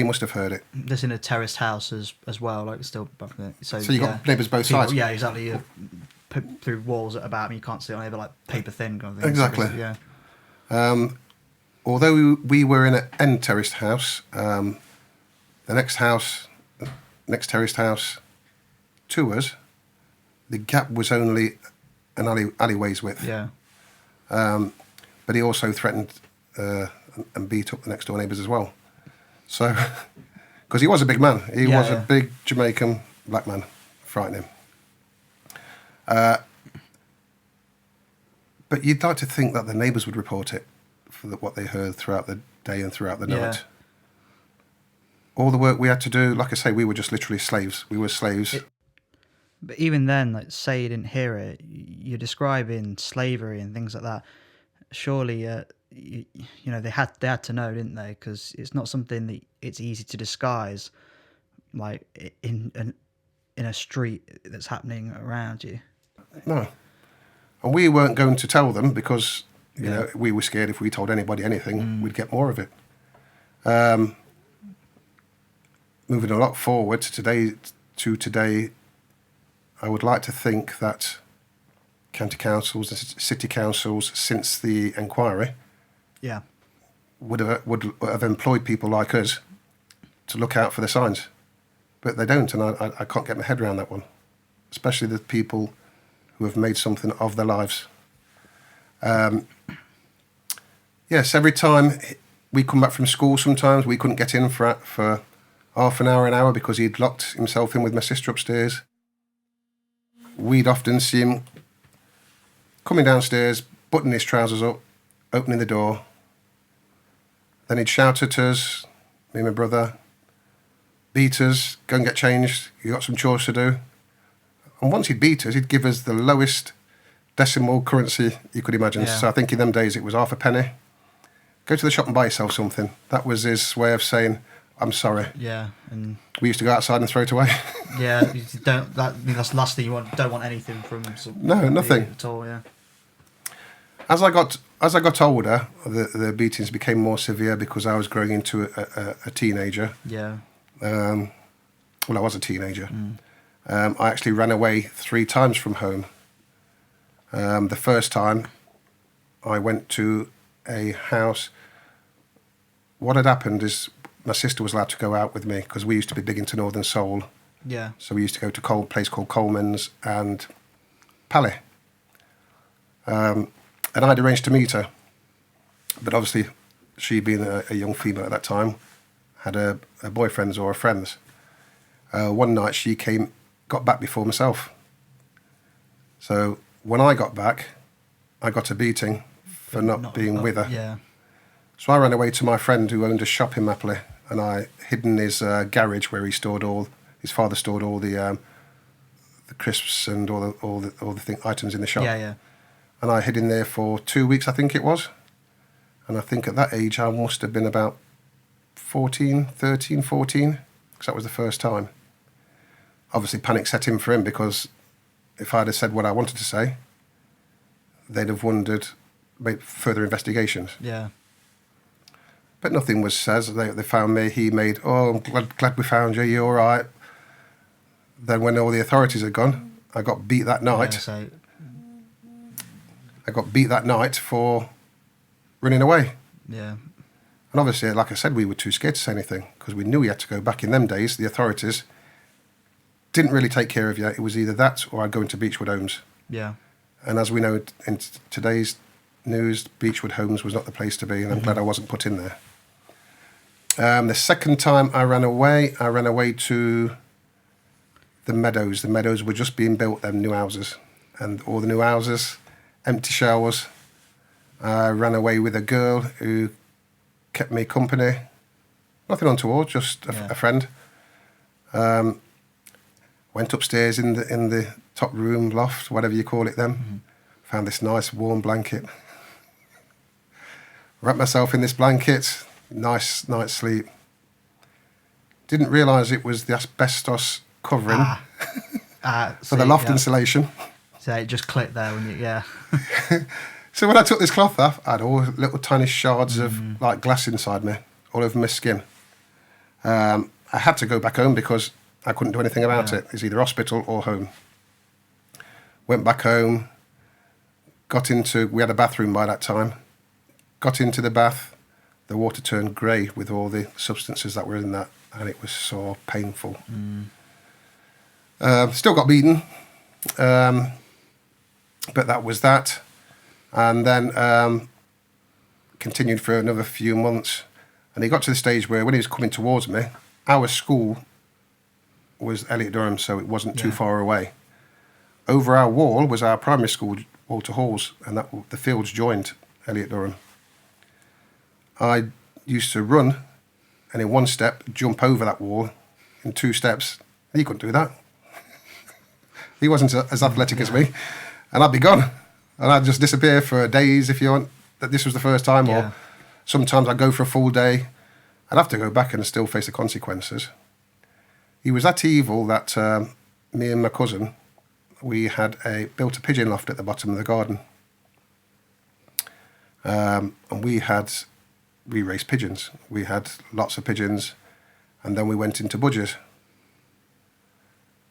must have heard it. This in a terraced house as well, like still. So you got neighbours both sides. Yeah, exactly. You put through walls at about, you can't see on either, like paper thin kind of thing. Exactly. So yeah. Although we were in an end terraced house, the next terraced house to us, the gap was only an alleyway's width. Yeah. But he also threatened and beat up the next door neighbours as well. So, because he was a big man. He was a big Jamaican black man, frightening. But you'd like to think that the neighbours would report it for what they heard throughout the day and throughout the night. All the work we had to do, like I say, we were just literally slaves. We were slaves. But even then, like, say you didn't hear it, you're describing slavery and things like that. Surely, you know, they had to know, didn't they? Because it's not something that it's easy to disguise, like in a street that's happening around you. No, and we weren't going to tell them because you know we were scared if we told anybody anything, we'd get more of it. Moving a lot forward to today, I would like to think that county councils and city councils, since the inquiry, would have employed people like us to look out for the signs, but they don't, and I can't get my head around that one, especially the people who have made something of their lives. Yes, every time we come back from school, sometimes we couldn't get in for half an hour because he'd locked himself in with my sister upstairs. We'd often see him coming downstairs, buttoning his trousers up, opening the door. Then he'd shout at us, me and my brother, beat us, go and get changed, you got some chores to do. And once he'd beat us, he'd give us the lowest decimal currency you could imagine. Yeah. So I think in them days it was half a penny. Go to the shop and buy yourself something. That was his way of saying, I'm sorry. Yeah, and We used to go outside and throw it away. yeah, you don't. That's the last thing you want. Don't want anything from. No, nothing at all. Yeah. As I got older, the beatings became more severe because I was growing into a teenager. Yeah. Well, I was a teenager. I actually ran away 3 times from home. The first time, I went to a house. What had happened is my sister was allowed to go out with me because we used to be big into Northern Soul. Yeah. So we used to go to a place called Coleman's and Pally. And I'd arranged to meet her. But obviously, she being a young female at that time, had a boyfriends or friends. One night she got back before myself. So when I got back, I got a beating for not being with her. Yeah. So I ran away to my friend who owned a shop in Mapley, and I hid in his garage where he stored his father stored all the crisps and all the items in the shop. Yeah. Yeah. And I hid in there for 2 weeks, I think it was. And I think at that age I must have been about 13, 14, because that was the first time. Obviously panic set in for him because if I'd have said what I wanted to say, they'd have wondered, made further investigations. Yeah. But nothing was said. They found me. He made, I'm glad we found you. You're all right. Then when all the authorities had gone, I got beat that night. Yeah, so, I got beat that night for running away. yeah. And obviously, like I said, we were too scared to say anything because we knew we had to go back. In them days, the authorities didn't really take care of you. It was either that or I'd go into Beechwood Homes. Yeah. And as we know in today's news, Beechwood Homes was not the place to be, and I'm glad I wasn't put in there. The second time I ran away to the Meadows. The Meadows were just being built, them new houses. And all the new houses, empty showers. I ran away with a girl who kept me company. Nothing untoward, just a friend. Went upstairs in the top room, loft, whatever you call it then. Found this nice warm blanket. Wrapped myself in this blanket. Nice night's sleep. Didn't realise it was the asbestos covering for the loft insulation. So it just clicked there when you, yeah. So when I took this cloth off, I had all little tiny shards of like glass inside me, all over my skin. I had to go back home because I couldn't do anything about it. It's either hospital or home. Went back home, we had a bathroom by that time, got into the bath, the water turned grey with all the substances that were in that, and it was so painful. Still got beaten, but that was that. And then continued for another few months. And he got to the stage where when he was coming towards me, our school was Elliot Durham, so it wasn't too far away. Over our wall was our primary school, Walter Halls, and the fields joined Elliot Durham. I used to run and in one step jump over that wall in 2 steps. He couldn't do that. He wasn't as athletic as me. And I'd be gone. And I'd just disappear for days if you want, that this was the first time. Or sometimes I'd go for a full day. I'd have to go back and still face the consequences. He was that evil that me and my cousin, we had built a pigeon loft at the bottom of the garden. And we raised pigeons. We had lots of pigeons, and then we went into budget.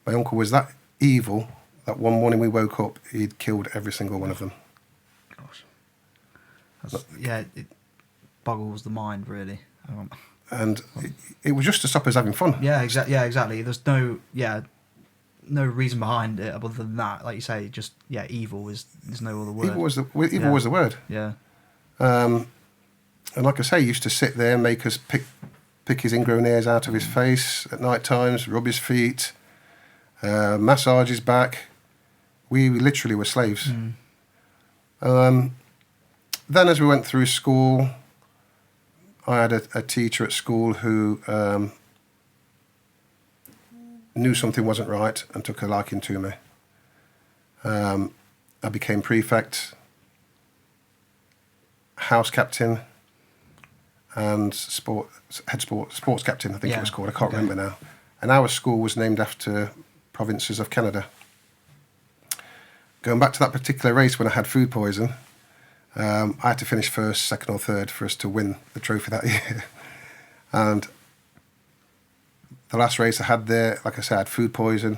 My uncle was that evil that one morning we woke up, he'd killed every single one of them. Gosh. It boggles the mind, really. And it was just to stop us having fun. Yeah, exactly. There's no reason behind it other than that. Like you say, just evil there's no other word. Evil was the word. Yeah. And like I say, he used to sit there and make us pick pick his ingrown hairs out of his face at night times, rub his feet, massage his back. We literally were slaves. Then as we went through school, I had a teacher at school who knew something wasn't right and took a liking to me. I became prefect, house captain, and sports captain, I think it was called. I can't remember now. And our school was named after provinces of Canada. Going back to that particular race when I had food poison, I had to finish first, second or third for us to win the trophy that year. And the last race I had there, like I said, I had food poison,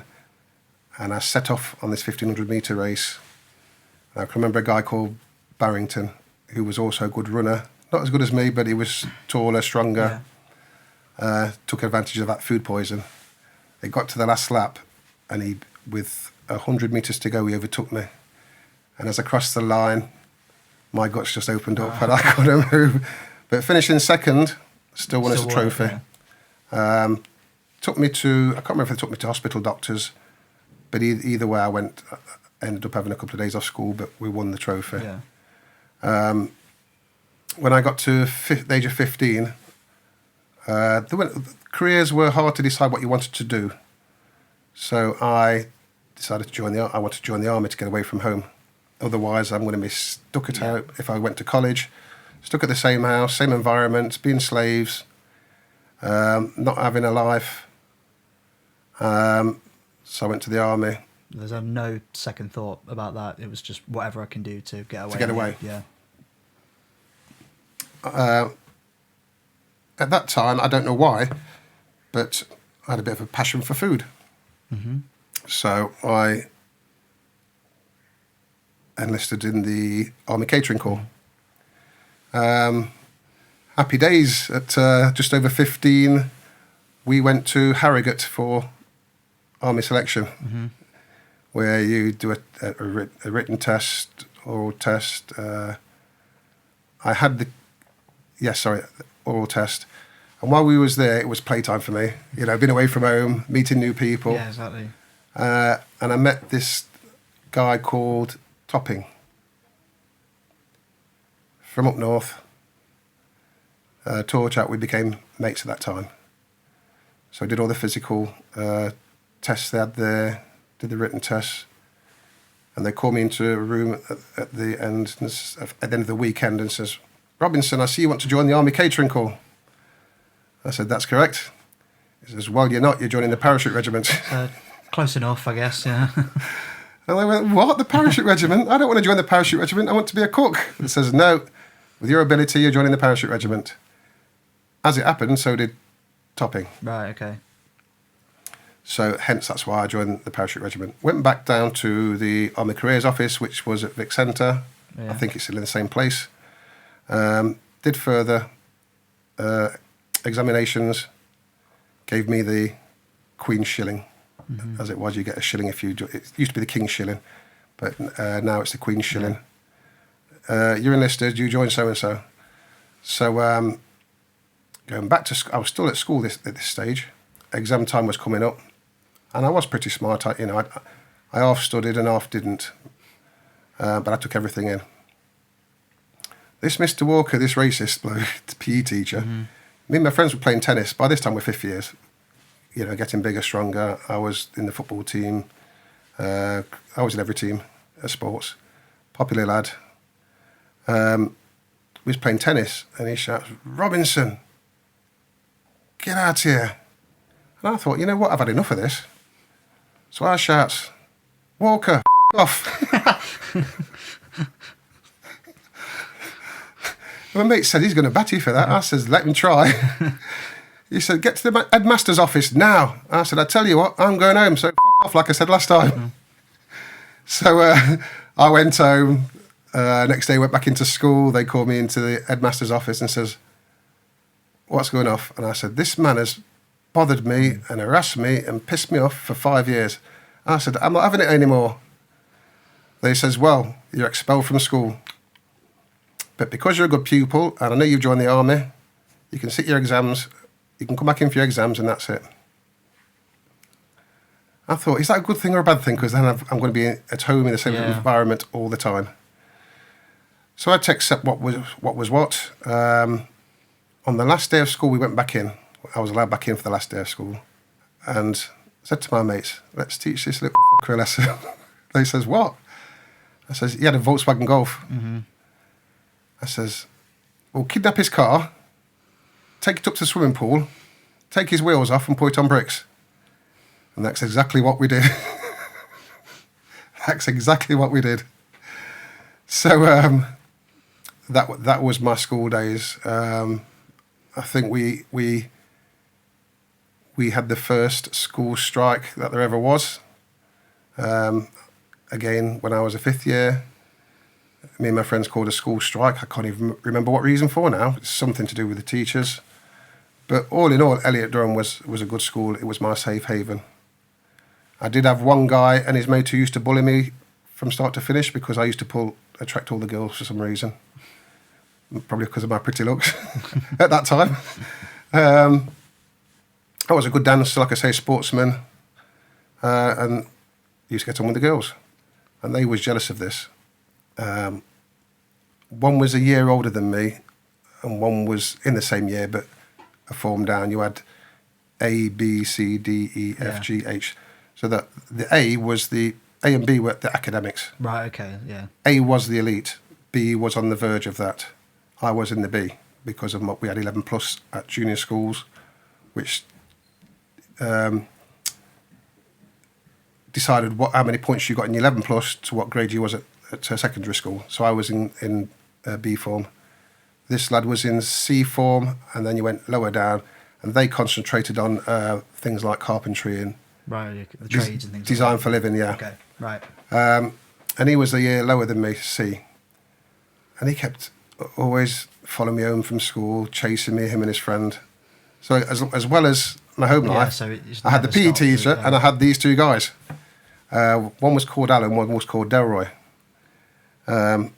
and I set off on this 1,500 metre race. And I can remember a guy called Barrington, who was also a good runner. Not as good as me, but he was taller, stronger. Took advantage of that food poison. It got to the last lap, and he, with 100 metres to go, he overtook me. And as I crossed the line, my guts just opened up and I couldn't move. But finishing second, still won us a trophy. Took me to, I can't remember if they took me to hospital doctors, but either way I ended up having a couple of days off school, but we won the trophy. When I got to the age of 15, careers were hard to decide what you wanted to do. So I decided to I wanted to join the army to get away from home. Otherwise, I'm going to be stuck at out if I went to college, stuck at the same house, same environment, being slaves, not having a life. So I went to the army. There's no second thought about that. It was just whatever I can do to get away. To get away. Yeah. At that time, I don't know why, but I had a bit of a passion for food. So I enlisted in the Army Catering Corps. Happy days. At just over 15, we went to Harrogate for Army selection, where you do a written test, oral test. I had oral test. And while we was there, it was playtime for me. You know, being away from home, meeting new people. Yeah, exactly. And I met this guy called Topping from up north. Torch out, we became mates at that time. So I did all the physical tests they had there, did the written tests, and they called me into a room at the end of the weekend and says, "Robinson, I see you want to join the Army Catering Corps." I said, "That's correct." He says, "Well, you're not. You're joining the parachute regiment." Close enough, I guess. Yeah. And I went, "What? The parachute regiment? I don't want to join the parachute regiment. I want to be a cook." He says, "No. With your ability, you're joining the parachute regiment." As it happened, so did Topping. Right. Okay. So hence that's why I joined the parachute regiment. Went back down to the Army Careers office, which was at Vic Centre. Yeah. I think it's still in the same place. Did further examinations. Gave me the Queen's shilling, as it was. You get a shilling if you do. It used to be the King's shilling, but now it's the Queen's shilling. You're enlisted. You join so and so. So going back to, I was still at school at this stage. Exam time was coming up, and I was pretty smart. I half studied and half didn't, but I took everything in. This Mr. Walker, this racist bloke, the PE teacher, me and my friends were playing tennis. By this time, we're 50 years. You know, getting bigger, stronger. I was in the football team. I was in every team at sports. Popular lad. We was playing tennis, and he shouts, "Robinson, get out here." And I thought, you know what, I've had enough of this. So I shouts, "Walker, f*** off." My mate said he's going to bat you for that. I says, "Let him try." He said, "Get to the headmaster's office now." I said, "I tell you what, I'm going home, so f*** off," like I said last time. So I went home. Next day, went back into school. They called me into the headmaster's office and says, "What's going off?" And I said, "This man has bothered me and harassed me and pissed me off for 5 years." I said, "I'm not having it anymore." They says, "Well, you're expelled from school. But because you're a good pupil, and I know you've joined the army, you can sit your exams You can come back in for your exams and that's it. I thought, is that a good thing or a bad thing? Because then I'm going to be at home in the same environment all the time. So I had to accept what was what. On the last day of school, we went back in. I was allowed back in for the last day of school. And said to my mates, let's teach this little fucker a lesson. They says, what? I says, he had a Volkswagen Golf. Mm-hmm. I says, we'll kidnap his car, take it up to the swimming pool, take his wheels off and put it on bricks. And that's exactly what we did. That's exactly what we did. So that was my school days. I think we had the first school strike that there ever was. Again, when I was a fifth year, me and my friends called a school strike. I can't even remember what reason for now. It's something to do with the teachers. But all in all, Elliot Durham was a good school. It was my safe haven. I did have one guy and his mate who used to bully me from start to finish because I used to attract all the girls for some reason. Probably because of my pretty looks at that time. I was a good dancer, like I say, sportsman, and used to get on with the girls. And they was jealous of this. One was a year older than me, and one was in the same year, but a form down. You had A, B, C, D, E, F, G, H. So that the A and B were the academics. Right, okay, yeah. A was the elite. B was on the verge of that. I was in the B because of we had 11 plus at junior schools, which decided how many points you got in 11 plus to what grade you was at secondary school. So I was in B form. This lad was in C form, and then you went lower down, and they concentrated on things like carpentry and the trades and things. Design like that. for living, yeah. Okay, right. And he was a year lower than me, C. And he kept always following me home from school, chasing me, him and his friend. So as well as my home life, so I had the PE teacher and I had these two guys. One was called Alan, one was called Delroy. And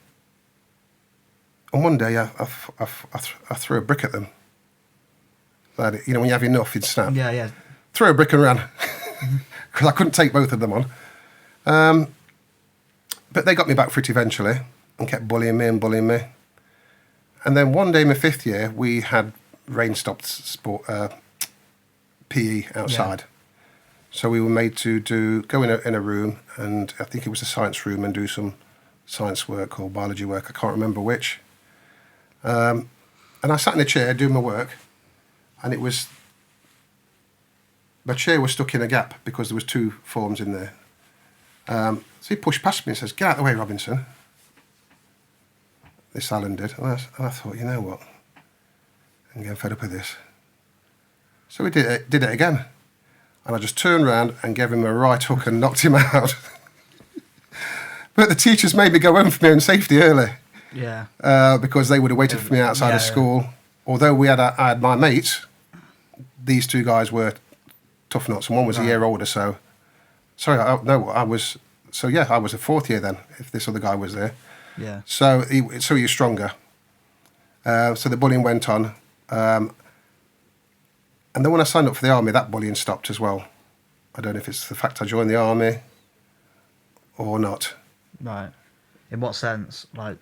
one day I threw a brick at them. You know, when you have enough, you'd snap. Yeah. Threw a brick and ran. Because I couldn't take both of them on. But they got me back for it eventually and kept bullying me. And then one day in my fifth year, we had rain-stopped sport PE outside. Yeah. So we were made to go in a room, and I think it was a science room, and do some science work or biology work. I can't remember which. And I sat in a chair doing my work, and my chair was stuck in a gap because there was two forms in there. So he pushed past me and says, "Get out of the way, Robinson." This Alan did. And I thought, you know what? I'm getting fed up with this. So we did it again. And I just turned around and gave him a right hook and knocked him out. But the teachers made me go home for my own safety early. Yeah. Because they would have waited for me outside of school. Although I had my mates, these two guys were tough nuts, and one was a year older. I was a fourth year then, if this other guy was there. Yeah. So he was stronger. So the bullying went on. And then when I signed up for the army, that bullying stopped as well. I don't know if it's the fact I joined the army or not. Right. In what sense? Like,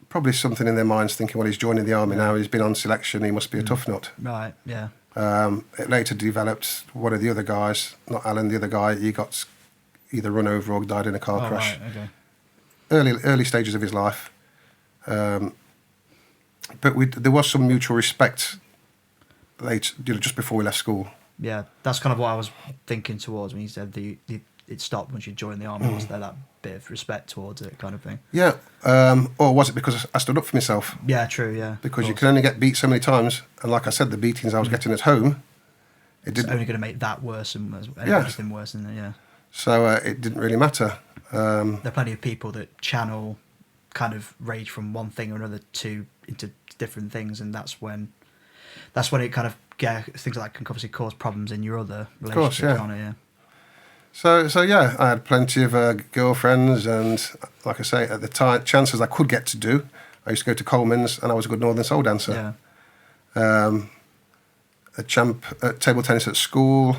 probably something in their minds thinking, well, he's joining the army now, he's been on selection, he must be a tough nut. Right, yeah. It later developed, one of the other guys, not Alan, the other guy, he got either run over or died in a car crash. Right, okay. Early stages of his life. But there was some mutual respect just before we left school. Yeah, that's kind of what I was thinking towards when you said it stopped once you joined the army. Was there that bit of respect towards it, kind of thing? Yeah, or was it because I stood up for myself? Yeah, true, yeah. Because you can only get beat so many times, and like I said, the beatings I was getting at home, it's only going to make that worse and everything worse, isn't it? Yeah. So it didn't really matter. There are plenty of people that channel kind of rage from one thing or another into different things, and that's when it kind of things like that can obviously cause problems in your other relationships. Of course, yeah. So yeah, I had plenty of girlfriends, and like I say, at the time, chances I could get to do, I used to go to Coleman's, and I was a good Northern Soul dancer. a champ at table tennis at school,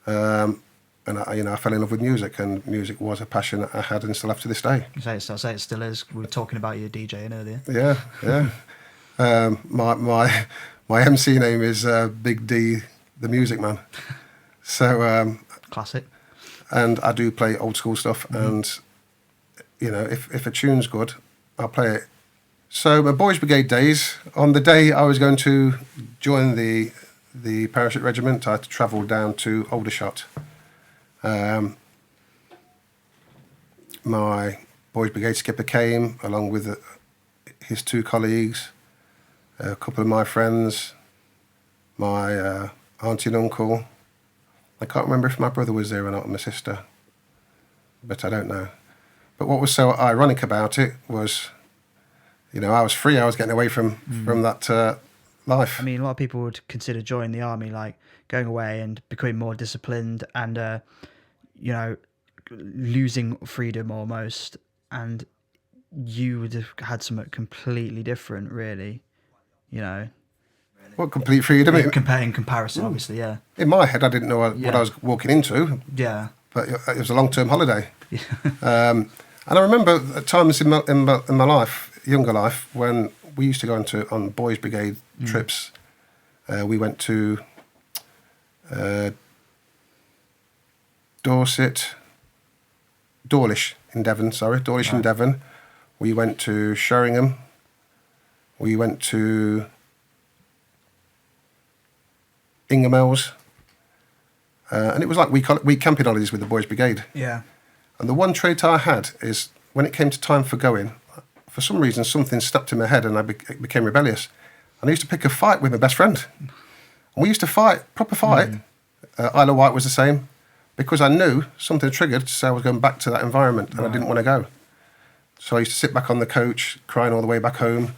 and I fell in love with music, and music was a passion that I had and still have to this day. I say it still is. We were talking about your DJing earlier. Yeah. My MC name is Big D, the Music Man. So Classic. and I do play old school stuff, and if a tune's good, I'll play it. So my Boys Brigade days, on the day I was going to join the parachute regiment, I had to travel down to Aldershot. My Boys Brigade skipper came along with his 2 colleagues, a couple of my friends, my auntie and uncle. I can't remember if my brother was there or not, and my sister, but I don't know. But what was so ironic about it was, I was free. I was getting away from that life. I mean, a lot of people would consider joining the army like going away and becoming more disciplined and, losing freedom almost. And you would have had something completely different, really, What complete freedom? In comparison, obviously, yeah. In my head, I didn't know what I was walking into. Yeah. But it was a long-term holiday. And I remember at times in my life, younger life, when we used to go on Boys Brigade trips. We went to Dawlish in Devon. Dawlish in Devon. We went to Sheringham. We went to Ingermells. And it was like we camping holidays with the Boys Brigade. Yeah. And the one trait I had is when it came to time for going, for some reason something snapped in my head and I became rebellious. And I used to pick a fight with my best friend. And we used to fight, proper fight. Isle of Wight was the same, because I knew something had triggered to say I was going back to that environment and I didn't want to go. So I used to sit back on the coach, crying all the way back home.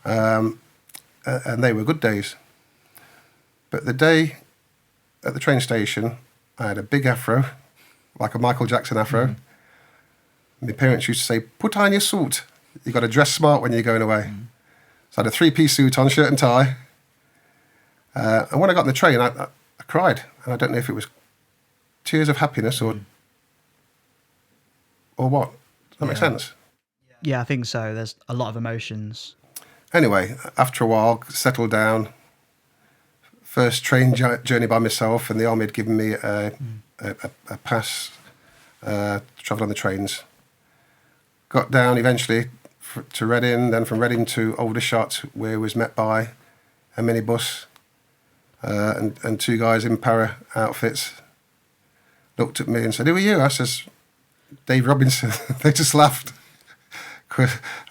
And they were good days. But the day at the train station, I had a big afro, like a Michael Jackson afro. My parents used to say, put on your suit. You've got to dress smart when you're going away. So I had a 3-piece suit on, shirt and tie. And when I got on the train, I cried. And I don't know if it was tears of happiness or what. Does that make sense? Yeah, I think so. There's a lot of emotions. Anyway, after a while, settled down. First train journey by myself, and the army had given me a pass to travel on the trains. Got down eventually to Reading, then from Reading to Aldershot, where I was met by a minibus and 2 guys in para outfits. Looked at me and said, "Who are you?" I says, "David Robinson." They just laughed.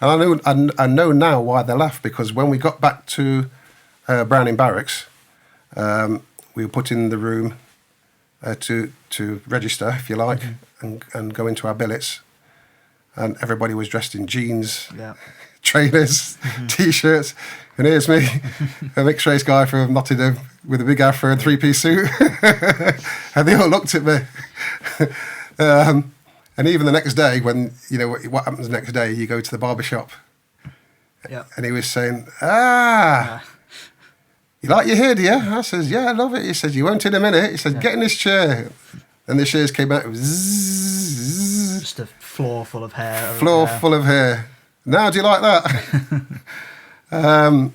And I know now why they laughed, because when we got back to Browning Barracks, we were put in the room to register, if you like, and go into our billets. And everybody was dressed in jeans, trainers, T-shirts. And here's me, a mixed race guy from Nottingham with a big afro and 3-piece suit. And they all looked at me. And even the next day, when, what happens the next day, you go to the barber shop. And he was saying, you like your hair, do you? I says, yeah, I love it. He says, you won't in a minute. He said, get in this chair. And the chairs came out. It was zzz. Just a floor full of hair. Full of hair. Now, do you like that?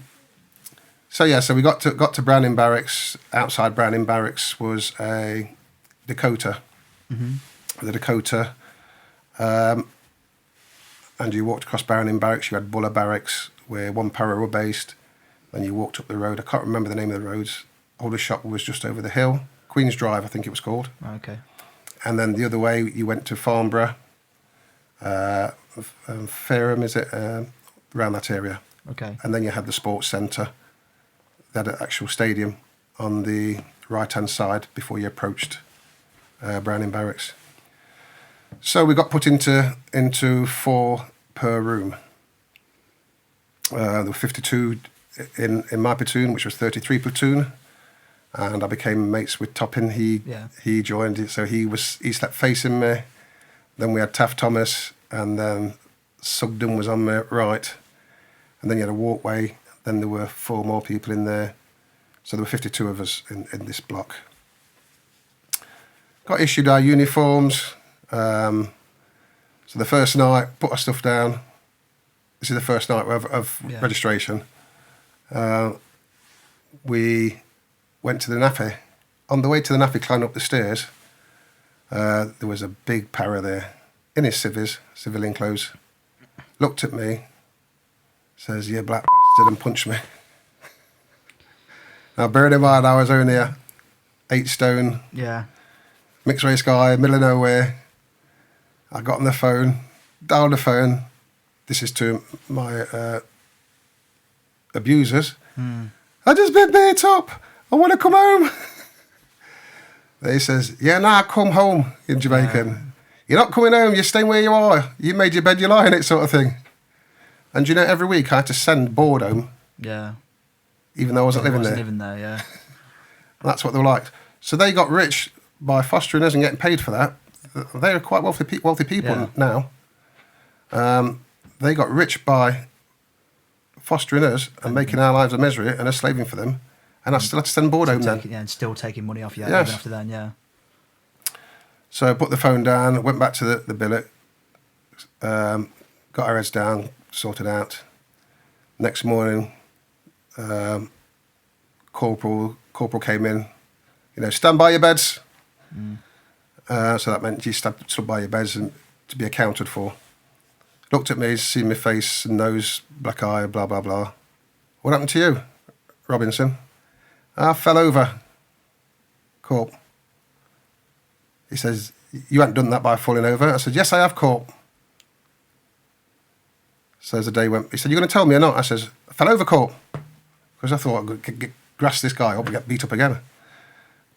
So we got to Browning Barracks. Outside Browning Barracks was a Dakota. The Dakota. And you walked across Browning Barracks. You had Buller Barracks, where one para were based. Then you walked up the road. I can't remember the name of the roads. Aldershot was just over the hill. Queen's Drive, I think it was called. Okay. And then the other way, you went to Farnborough, Fareham, is it? Around that area. Okay. And then you had the sports centre. They had an actual stadium on the right-hand side before you approached Browning Barracks. So we got put into 4 per room. There were 52 in my platoon, which was 33 platoon, and I became mates with Toppin. He joined it, so he slept facing me. Then we had Taft Thomas, and then Sugden was on my right, and then you had a walkway then there were 4 more people in there. So there were 52 of us in this block. Got issued our uniforms. So the first night, put our stuff down. This is the first night of registration. We went to the naffy. On the way to the naffy, climbed up the stairs. There was a big para there, in his civilian clothes. Looked at me, says, "You black bastard," and punched me. Now, bearing in mind, I was only a 8 stone, mixed race guy, middle of nowhere. I got on the phone, dialed the phone. This is to my abusers. "I just been beat up. I want to come home." He says, "Yeah, nah, come home," in Jamaican. Yeah. "You're not coming home. You're staying where you are. You made your bed, you lie in it," sort of thing. And you know, every week I had to send board home. Yeah. Even though I wasn't living there, yeah. That's what they were like. So they got rich by fostering us and getting paid for that. They are quite wealthy people now. They got rich by fostering us and making our lives a misery and us slaving for them. And I still had to send board home then. Yeah, and still taking money off you yes. even after then, yeah. So I put the phone down, went back to the billet, got our heads down, sorted out. Next morning, corporal came in, stand by your beds. So that meant you stood by your beds and to be accounted for. Looked at me, seen my face, nose, black eye, blah, blah, blah. "What happened to you, Robinson?" "I fell over, Corp." He says, "You hadn't done that by falling over?" I said, "Yes, I have, Corp." So as the day went, he said, "You're going to tell me or not?" I says, "I fell over, Corp." Because I thought I could grass this guy up and get beat up again.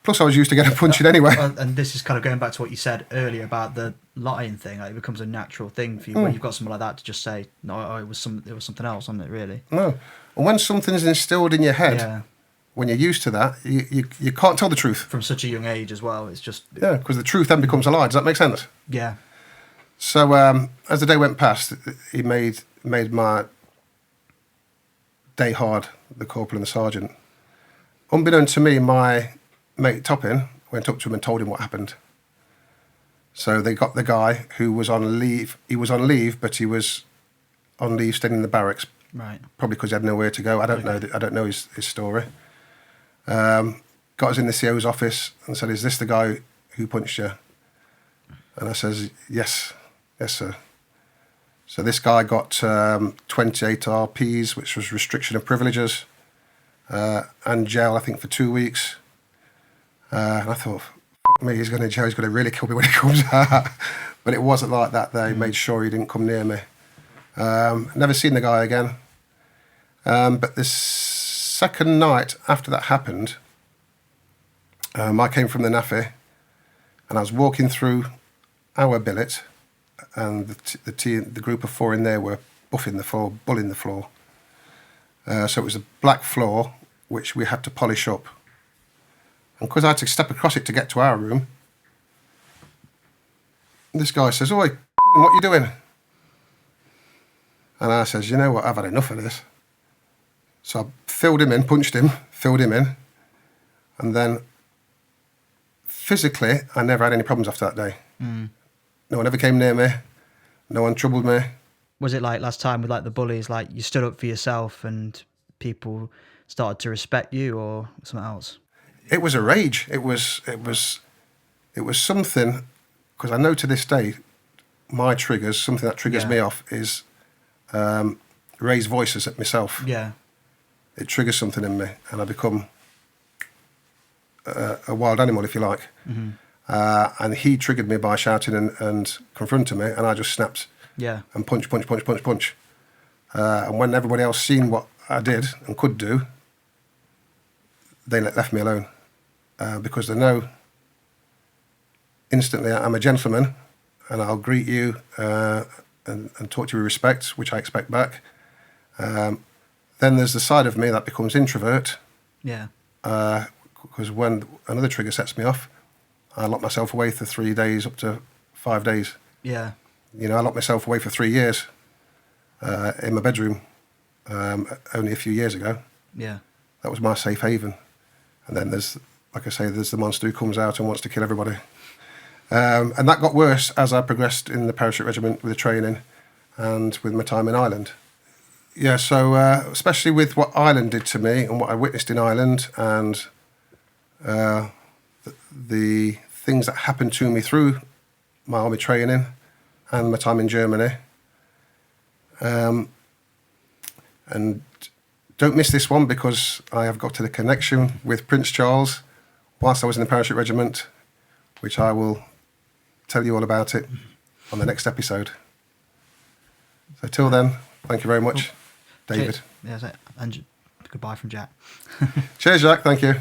Plus, I was used to getting punching anyway. And this is kind of going back to what you said earlier about the lying thing. Like, it becomes a natural thing for you when you've got someone like that to just say, "No, it was something else, wasn't it, really?" No. And when something's instilled in your head, when you're used to that, you can't tell the truth. From such a young age as well. It's just... Yeah, because the truth then becomes a lie. Does that make sense? Yeah. So as the day went past, he made my day hard, the corporal and the sergeant. Unbeknown to me, my mate Toppin went up to him and told him what happened. So they got the guy who was on leave. He was on leave, but he was on leave staying in the barracks. Right. Probably because he had nowhere to go. I don't know. I don't know his story. Got us in the CO's office and said, "Is this the guy who punched you?" And I says, yes, sir." So this guy got 28 RPs, which was restriction of privileges, and jail, I think, for 2 weeks. And I thought, "Fuck me, he's going to jail. He's going to really kill me when he comes out." But it wasn't like that. They made sure he didn't come near me. Never seen the guy again. But this second night after that happened, I came from the naffy, and I was walking through our billet, and the group of 4 in there were buffing the floor, bullying the floor. So it was a black floor which we had to polish up. And because I had to step across it to get to our room, this guy says, "Oi, what are you doing?" And I says, "You know what, I've had enough of this." So I filled him in, punched him, filled him in. And then physically, I never had any problems after that day. No one ever came near me. No one troubled me. Was it like last time with like the bullies, like you stood up for yourself and people started to respect you, or something else? It was a rage. It was something, because I know to this day, my triggers, something that triggers me off is raise voices at myself. Yeah. It triggers something in me, and I become a wild animal, if you like. Mm-hmm. And he triggered me by shouting and confronting me, and I just snapped. Yeah. And punch. And when everybody else seen what I did and could do, they left me alone. Because they know instantly I'm a gentleman, and I'll greet you and talk to you with respect, which I expect back. Then there's the side of me that becomes introvert. Yeah. Because when another trigger sets me off, I lock myself away for 3 days, up to 5 days. Yeah. I locked myself away for 3 years in my bedroom only a few years ago. Yeah. That was my safe haven. And then there's, like I say, there's the monster who comes out and wants to kill everybody. And that got worse as I progressed in the parachute regiment with the training and with my time in Ireland. Yeah, so especially with what Ireland did to me and what I witnessed in Ireland and the things that happened to me through my army training and my time in Germany. And don't miss this one, because I have got to the connection with Prince Charles whilst I was in the parachute regiment, which I will tell you all about it on the next episode. So till then, thank you very much, David. Cheers. Yeah, that's it. And goodbye from Jack. Cheers, Jack. Thank you.